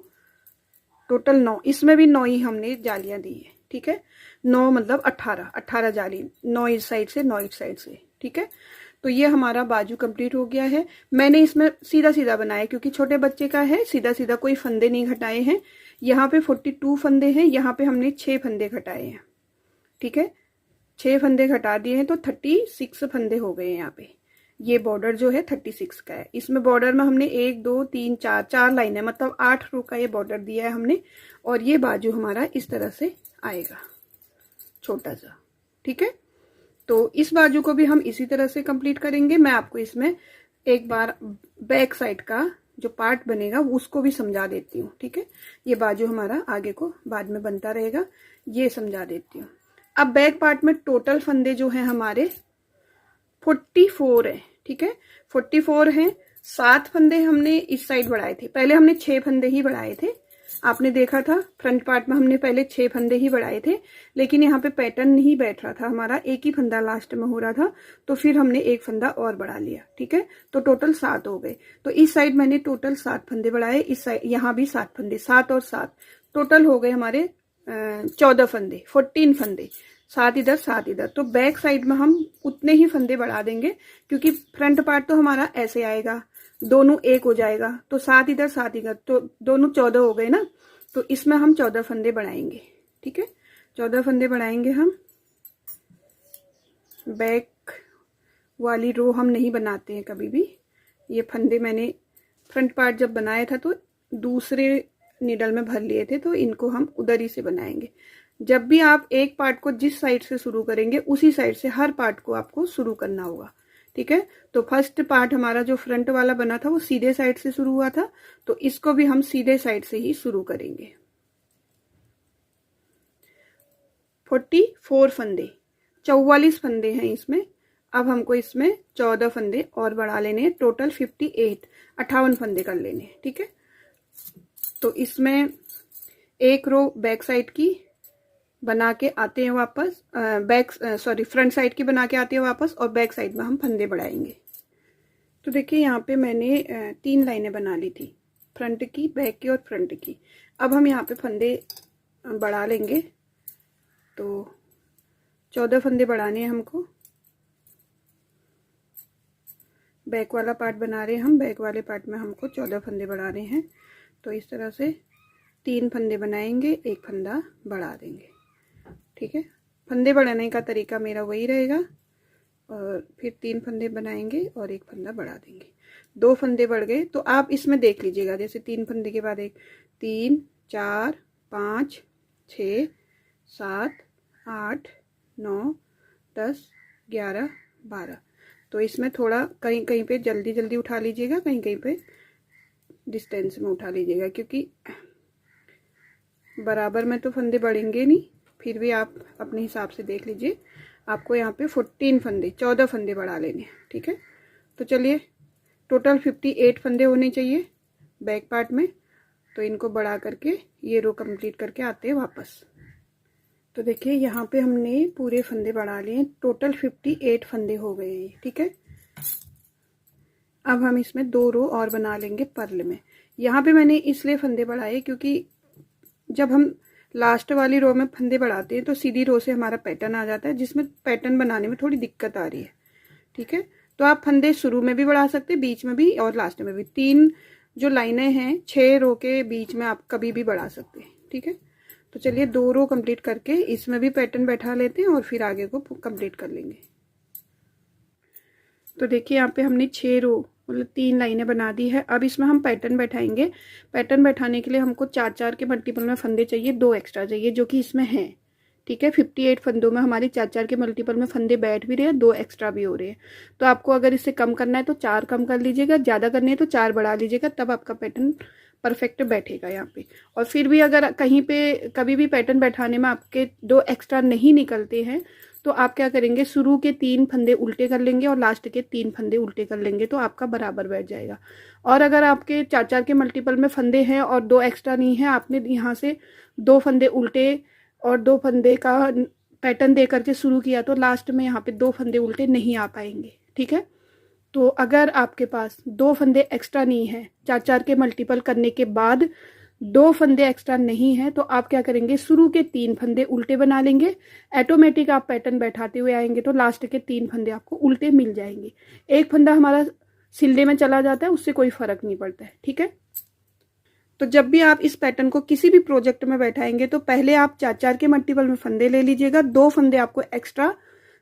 टोटल 9। इसमें भी 9 ही हमने जालियां दी है। ठीक है, 9 मतलब 18 जाली, 9 इस साइड से 9 इस साइड से। ठीक है, तो ये हमारा बाजू कंप्लीट हो गया है। मैंने इसमें सीधा सीधा बनाया क्योंकि छोटे बच्चे का है, सीधा सीधा कोई फंदे नहीं घटाए हैं। यहाँ पे 42 फंदे हैं, यहाँ पे हमने 6 फंदे घटाए हैं। ठीक है, 6 फंदे घटा दिए हैं तो 36 फंदे हो गए हैं। यहाँ पे ये बॉर्डर जो है 36 का है। इसमें बॉर्डर में हमने 1 2 3 4 लाइन है, मतलब 8 रो का ये बॉर्डर दिया है हमने। और ये बाजू हमारा इस तरह से आएगा छोटा सा। ठीक है, तो इस बाजू को भी हम इसी तरह से कंप्लीट करेंगे। मैं आपको इसमें एक बार बैक साइड का जो पार्ट बनेगा उसको भी समझा देती हूँ। ठीक है, ये बाजू हमारा आगे को बाद में बनता रहेगा, ये समझा देती हूँ। अब बैक पार्ट में टोटल फंदे जो है हमारे 44 है। ठीक है, 44 हैं। 7 फंदे हमने इस साइड बढ़ाए थे, पहले हमने 6 फंदे ही बढ़ाए थे। आपने देखा था फ्रंट पार्ट में हमने पहले 6 फंदे ही बढ़ाए थे, लेकिन यहाँ पे पैटर्न नहीं बैठ रहा था हमारा, एक ही फंदा लास्ट में हो रहा था, तो फिर हमने एक फंदा और बढ़ा लिया। ठीक है, तो टोटल 7 हो गए। तो इस साइड मैंने टोटल 7 फंदे बढ़ाए, इस साइड यहाँ भी 7 फंदे, 7 और 7 टोटल हो गए हमारे 14 फंदे, 14 फंदे, 7 इधर 7 इधर। तो बैक साइड में हम उतने ही फंदे बढ़ा देंगे क्योंकि फ्रंट पार्ट तो हमारा ऐसे आएगा, दोनों एक हो जाएगा, तो 7 इधर 7 इधर, तो दोनों 14 हो गए ना। तो इसमें हम 14 फंदे बढ़ाएंगे। ठीक है, 14 फंदे बढ़ाएंगे हम। बैक वाली रो हम नहीं बनाते हैं कभी भी। ये फंदे मैंने फ्रंट पार्ट जब बनाया था तो दूसरे नीडल में भर लिए थे, तो इनको हम उधर ही से बनाएंगे। जब भी आप एक पार्ट को जिस साइड से शुरू करेंगे उसी साइड से हर पार्ट को आपको शुरू करना होगा। ठीक है, तो फर्स्ट पार्ट हमारा जो फ्रंट वाला बना था वो सीधे साइड से शुरू हुआ था, तो इसको भी हम सीधे साइड से ही शुरू करेंगे। 44 फंदे, 44 फंदे हैं इसमें। अब हमको इसमें 14 फंदे और बढ़ा लेने हैं, टोटल 58 फंदे कर लेने हैं। ठीक है, तो इसमें एक रो बैक साइड की बना के आते हैं वापस, फ्रंट साइड की बना के आते हैं वापस, और बैक साइड में हम फंदे बढ़ाएंगे। तो देखिए यहाँ पे मैंने 3 लाइनें बना ली थी, फ्रंट की, बैक की और फ्रंट की। अब हम यहाँ पे फंदे बढ़ा लेंगे, तो 14 फंदे बढ़ाने हैं हमको। बैक वाला पार्ट बना रहे हैं हम, बैक वाले पार्ट में हमको 14 फंदे बढ़ाने हैं। तो इस तरह से 3 फंदे बनाएंगे, एक फंदा बढ़ा देंगे। ठीक है, फंदे बढ़ाने का तरीका मेरा वही रहेगा, और फिर 3 फंदे बनाएंगे और एक फंदा बढ़ा देंगे। 2 फंदे बढ़ गए तो आप इसमें देख लीजिएगा, जैसे 3 फंदे के बाद 1 3 4 5 6 7 8 9 10 11 12। तो इसमें थोड़ा कहीं कहीं पे जल्दी जल्दी उठा लीजिएगा, कहीं कहीं पे डिस्टेंस में उठा लीजिएगा, क्योंकि बराबर में तो फंदे बढ़ेंगे नहीं, फिर भी आप अपने हिसाब से देख लीजिए। आपको यहाँ पे 14 फंदे बढ़ा लेने हैं, ठीक है। तो चलिए, टोटल 58 फंदे होने चाहिए बैक पार्ट में, तो इनको बढ़ा करके ये रो कंप्लीट करके आते हैं वापस। तो देखिए यहाँ पे हमने पूरे फंदे बढ़ा लिए, टोटल 58 फंदे हो गए हैं, ठीक है। अब हम इसमें 2 रो और बना लेंगे पर्ल में। यहाँ पे मैंने इसलिए फंदे बढ़ाए क्योंकि जब हम लास्ट वाली रो में फंदे बढ़ाते हैं तो सीधी रो से हमारा पैटर्न आ जाता है, जिसमें पैटर्न बनाने में थोड़ी दिक्कत आ रही है, ठीक है। तो आप फंदे शुरू में भी बढ़ा सकते हैं, बीच में भी और लास्ट में भी। 3 जो लाइनें हैं 6 रो के बीच में आप कभी भी बढ़ा सकते हैं, ठीक है। तो चलिए 2 रो कंप्लीट करके इसमें भी पैटर्न बैठा लेते हैं और फिर आगे को कंप्लीट कर लेंगे। तो देखिए यहाँ पे हमने 6 रो मतलब 3 लाइनें बना दी है। अब इसमें हम पैटर्न बैठाएंगे। पैटर्न बैठाने के लिए हमको 4-4 के मल्टीपल में फंदे चाहिए, 2 एक्स्ट्रा चाहिए, जो कि इसमें हैं, ठीक है। 58 फंदों में हमारे 4-4 के मल्टीपल में फंदे बैठ भी रहे हैं, 2 एक्स्ट्रा भी हो रहे हैं। तो आपको अगर इससे कम करना है तो 4 कम कर लीजिएगा, ज़्यादा करनी है तो 4 बढ़ा लीजिएगा, तब आपका पैटर्न परफेक्ट बैठेगा यहाँ पे। और फिर भी अगर कहीं पे कभी भी पैटर्न बैठाने में आपके 2 एक्स्ट्रा नहीं निकलते हैं तो आप क्या करेंगे, शुरू के 3 फंदे उल्टे कर लेंगे और लास्ट के 3 फंदे उल्टे कर लेंगे, तो आपका बराबर बैठ जाएगा। और अगर आपके 4-4 के मल्टीपल में फंदे हैं और 2 एक्स्ट्रा नहीं है, आपने यहाँ से 2 फंदे उल्टे और 2 फंदे का पैटर्न दे करके शुरू किया तो लास्ट में यहाँ पे 2 फंदे उल्टे नहीं आ पाएंगे, ठीक है। तो अगर आपके पास 2 फंदे एक्स्ट्रा नहीं है, 4-4 के मल्टीपल करने के बाद 2 फंदे एक्स्ट्रा नहीं है, तो आप क्या करेंगे, शुरू के 3 फंदे उल्टे बना लेंगे। ऑटोमेटिक आप पैटर्न बैठाते हुए आएंगे तो लास्ट के 3 फंदे आपको उल्टे मिल जाएंगे। एक फंदा हमारा सिलने में चला जाता है, उससे कोई फर्क नहीं पड़ता है, ठीक है। तो जब भी आप इस पैटर्न को किसी भी प्रोजेक्ट में बैठाएंगे तो पहले आप 4-4 के मल्टीपल में फंदे ले लीजिएगा, 2 फंदे आपको एक्स्ट्रा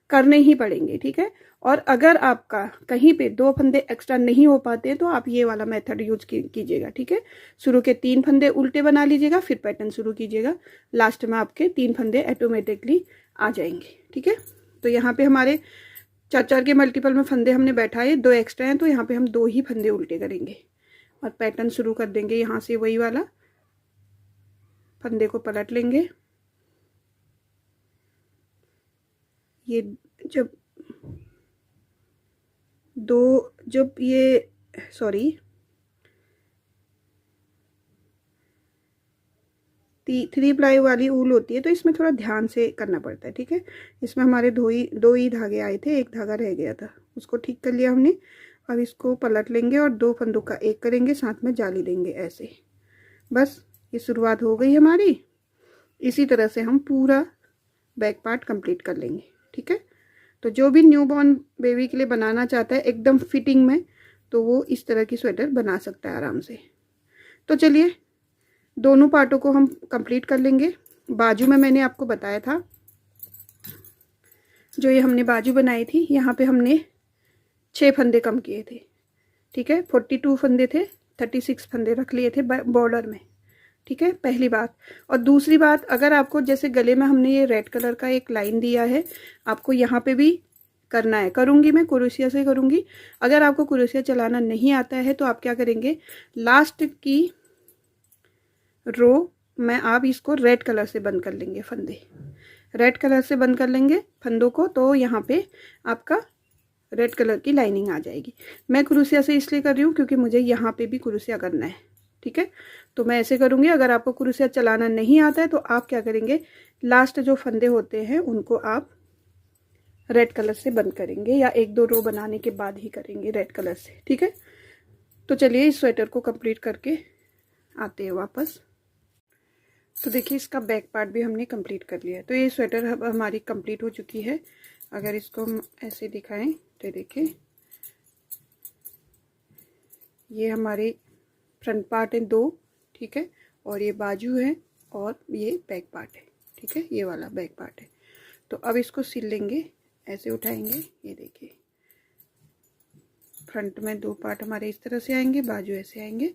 करने ही पड़ेंगे, ठीक है। और अगर आपका कहीं पे 2 फंदे एक्स्ट्रा नहीं हो पाते तो आप ये वाला मेथड यूज कीजिएगा, ठीक है। शुरू के 3 फंदे उल्टे बना लीजिएगा, फिर पैटर्न शुरू कीजिएगा, लास्ट में आपके 3 फंदे ऑटोमेटिकली आ जाएंगे, ठीक है। तो यहाँ पे हमारे 4-4 के मल्टीपल में फंदे हमने बैठाए, 2 एक्स्ट्रा हैं, तो यहाँ पे हम 2 ही फंदे उल्टे करेंगे और पैटर्न शुरू कर देंगे। यहाँ से वही वाला फंदे को पलट लेंगे। ये जब ये 3 प्लाई वाली ऊल होती है तो इसमें थोड़ा ध्यान से करना पड़ता है, ठीक है। इसमें हमारे 2 ही धागे आए थे, एक धागा रह गया था, उसको ठीक कर लिया हमने। अब इसको पलट लेंगे और 2 फंदों का एक करेंगे, साथ में जाली देंगे ऐसे। बस ये शुरुआत हो गई हमारी। इसी तरह से हम पूरा बैक पार्ट कंप्लीट कर लेंगे, ठीक है। तो जो भी न्यूबॉर्न बेबी के लिए बनाना चाहता है एकदम फिटिंग में, तो वो इस तरह की स्वेटर बना सकता है आराम से। तो चलिए दोनों पार्टों को हम कंप्लीट कर लेंगे। बाजू में मैंने आपको बताया था, जो ये हमने बाजू बनाई थी, यहाँ पे हमने 6 फंदे कम किए थे, ठीक है। 42 फंदे थे, 36 फंदे रख लिए थे बॉर्डर में, ठीक है, पहली बात। और दूसरी बात, अगर आपको जैसे गले में हमने ये रेड कलर का एक लाइन दिया है, आपको यहाँ पे भी करना है। करूँगी मैं कुरुसिया से करूँगी। अगर आपको कुरुसिया चलाना नहीं आता है तो आप क्या करेंगे, लास्ट की रो में आप इसको रेड कलर से बंद कर लेंगे, फंदे रेड कलर से बंद कर लेंगे फंदों को, तो यहाँ पे आपका रेड कलर की लाइनिंग आ जाएगी। मैं कुरुसिया से इसलिए कर रही हूँ क्योंकि मुझे यहाँ पे भी कुरुसिया करना है, ठीक है। तो मैं ऐसे करूँगी। अगर आपको कुरुसिया चलाना नहीं आता है तो आप क्या करेंगे, लास्ट जो फंदे होते हैं उनको आप रेड कलर से बंद करेंगे, या 1-2 रो बनाने के बाद ही करेंगे रेड कलर से, ठीक है। तो चलिए इस स्वेटर को कंप्लीट करके आते हैं वापस। तो देखिए इसका बैक पार्ट भी हमने कंप्लीट कर लिया है। तो ये स्वेटर हमारी कंप्लीट हो चुकी है। अगर इसको हम ऐसे दिखाएं तो देखिए ये हमारे फ्रंट पार्ट है 2, ठीक है, और ये बाजू है और ये बैक पार्ट है, ठीक है, ये वाला बैक पार्ट है। तो अब इसको सिल लेंगे, ऐसे उठाएंगे, ये देखिए फ्रंट में 2 पार्ट हमारे इस तरह से आएंगे, बाजू ऐसे आएंगे,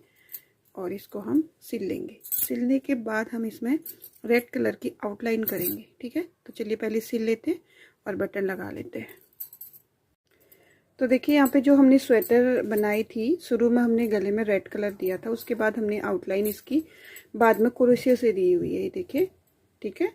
और इसको हम सिल लेंगे। सिलने के बाद हम इसमें रेड कलर की आउटलाइन करेंगे, ठीक है। तो चलिए पहले सिल लेते हैं और बटन लगा लेते हैं। तो देखिए यहाँ पे जो हमने स्वेटर बनाई थी, शुरू में हमने गले में रेड कलर दिया था, उसके बाद हमने आउटलाइन इसकी बाद में क्रोशिया से दी हुई है, ये देखिए, ठीक है,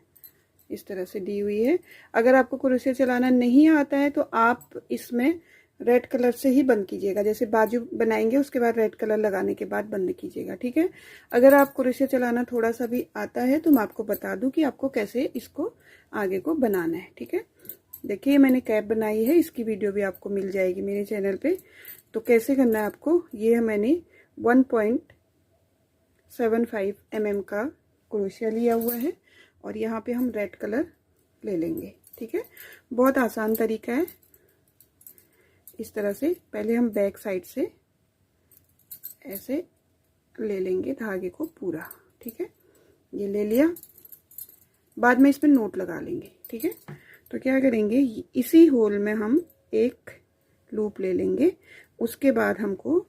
इस तरह से दी हुई है। अगर आपको क्रोशिया चलाना नहीं आता है तो आप इसमें रेड कलर से ही बंद कीजिएगा, जैसे बाजू बनाएंगे उसके बाद रेड कलर लगाने के बाद बंद कीजिएगा, ठीक है। अगर आप क्रोशिया चलाना थोड़ा सा भी आता है तो मैं आपको बता दूं कि आपको कैसे इसको आगे को बनाना है, ठीक है। देखिए मैंने कैप बनाई है, इसकी वीडियो भी आपको मिल जाएगी मेरे चैनल पे। तो कैसे करना है आपको, ये मैंने 1.75 mm का क्रोशिया लिया हुआ है और यहाँ पे हम रेड कलर ले लेंगे, ठीक है। बहुत आसान तरीका है। इस तरह से पहले हम बैक साइड से ऐसे ले लेंगे धागे को पूरा, ठीक है, ये ले लिया। बाद में इसमें नोट लगा लेंगे, ठीक है। तो क्या करेंगे, इसी होल में हम एक लूप ले लेंगे, उसके बाद हमको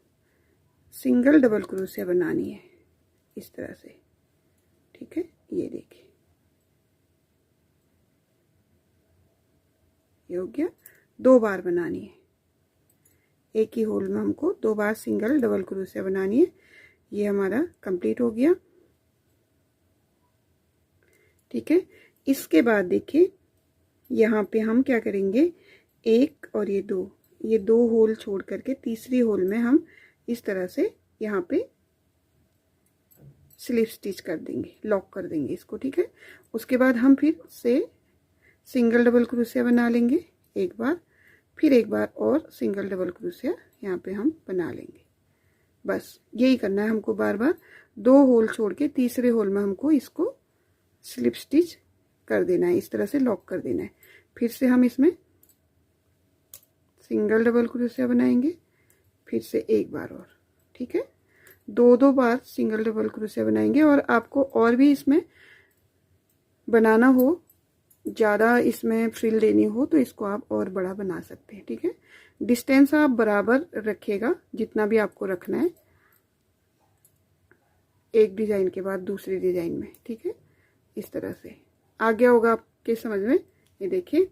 सिंगल डबल क्रोशिया बनानी है इस तरह से, ठीक है। ये देखिए ये हो गया, 2 बार बनानी है, एक ही होल में हमको 2 बार सिंगल डबल क्रोशिया बनानी है। ये हमारा कंप्लीट हो गया, ठीक है। इसके बाद देखिए यहाँ पे हम क्या करेंगे, एक और ये दो होल छोड़ करके तीसरी होल में हम इस तरह से यहाँ पे स्लिप स्टिच कर देंगे, लॉक कर देंगे इसको, ठीक है। उसके बाद हम फिर से सिंगल डबल क्रोशिया बना लेंगे एक बार, फिर एक बार और सिंगल डबल क्रोशिया यहाँ पे हम बना लेंगे। बस यही करना है हमको, बार बार 2 होल छोड़ के तीसरे होल में हमको इसको स्लिप स्टिच कर देना है, इस तरह से लॉक कर देना है। फिर से हम इसमें सिंगल डबल क्रोशिया बनाएंगे, फिर से एक बार और, ठीक है। 2 बार सिंगल डबल क्रोशिया बनाएंगे। और आपको और भी इसमें बनाना हो, ज़्यादा इसमें फ्रिल देनी हो तो इसको आप और बड़ा बना सकते हैं, ठीक है। डिस्टेंस आप बराबर रखिएगा जितना भी आपको रखना है, एक डिजाइन के बाद दूसरे डिजाइन में, ठीक है। इस तरह से आ गया होगा आपके समझ में। ये देखिए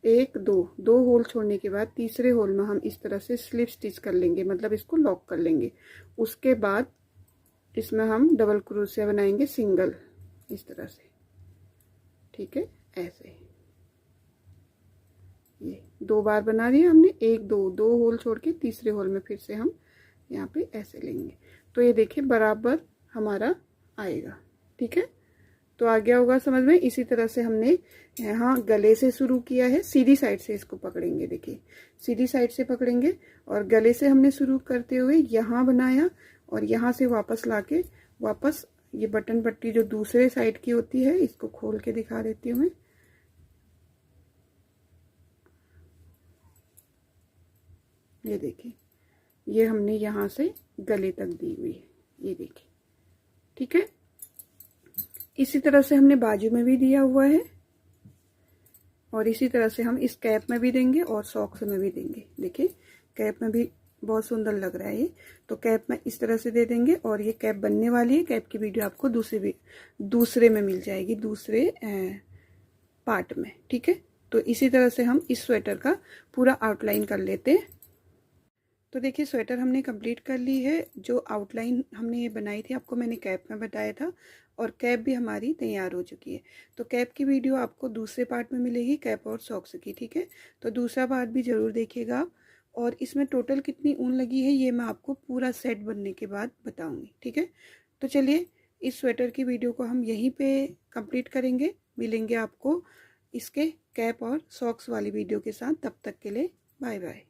1 2 होल छोड़ने के बाद तीसरे होल में हम इस तरह से स्लिप स्टिच कर लेंगे, मतलब इसको लॉक कर लेंगे। उसके बाद इसमें हम डबल क्रोशिया बनाएंगे सिंगल, इस तरह से, ठीक है। ऐसे ये 2 बार बना दिया हमने, 1 2 होल छोड़ के तीसरे होल में फिर से हम यहाँ पे ऐसे लेंगे। तो ये देखिए बराबर हमारा आएगा, ठीक है। तो आ गया होगा समझ में। इसी तरह से हमने यहाँ गले से शुरू किया है, सीधी साइड से इसको पकड़ेंगे, देखिए सीधी साइड से पकड़ेंगे और गले से हमने शुरू करते हुए यहाँ बनाया और यहाँ से वापस लाके वापस ये बटन पट्टी जो दूसरे साइड की होती है, इसको खोल के दिखा देती हूँ मैं। ये देखिए ये हमने यहाँ से गले तक दी हुई है, ये देखिए, ठीक है। इसी तरह से हमने बाजू में भी दिया हुआ है और इसी तरह से हम इस कैप में भी देंगे और सॉक्स में भी देंगे। देखिए कैप में भी बहुत सुंदर लग रहा है ये। तो कैप में इस तरह से दे देंगे और ये कैप बनने वाली है। कैप की वीडियो आपको दूसरे में मिल जाएगी, दूसरे पार्ट में, ठीक है। तो इसी तरह से हम इस स्वेटर का पूरा आउटलाइन कर लेते हैं। तो देखिए स्वेटर हमने कंप्लीट कर ली है। जो आउटलाइन हमने ये बनाई थी आपको मैंने कैप में बताया था और कैप भी हमारी तैयार हो चुकी है। तो कैप की वीडियो आपको दूसरे पार्ट में मिलेगी, कैप और सॉक्स की, ठीक है। तो दूसरा पार्ट भी ज़रूर देखिएगा। और इसमें टोटल कितनी ऊन लगी है ये मैं आपको पूरा सेट बनने के बाद बताऊँगी, ठीक है। तो चलिए इस स्वेटर की वीडियो को हम यहीं पर कंप्लीट करेंगे। मिलेंगे आपको इसके कैप और सॉक्स वाली वीडियो के साथ। तब तक के लिए बाय बाय।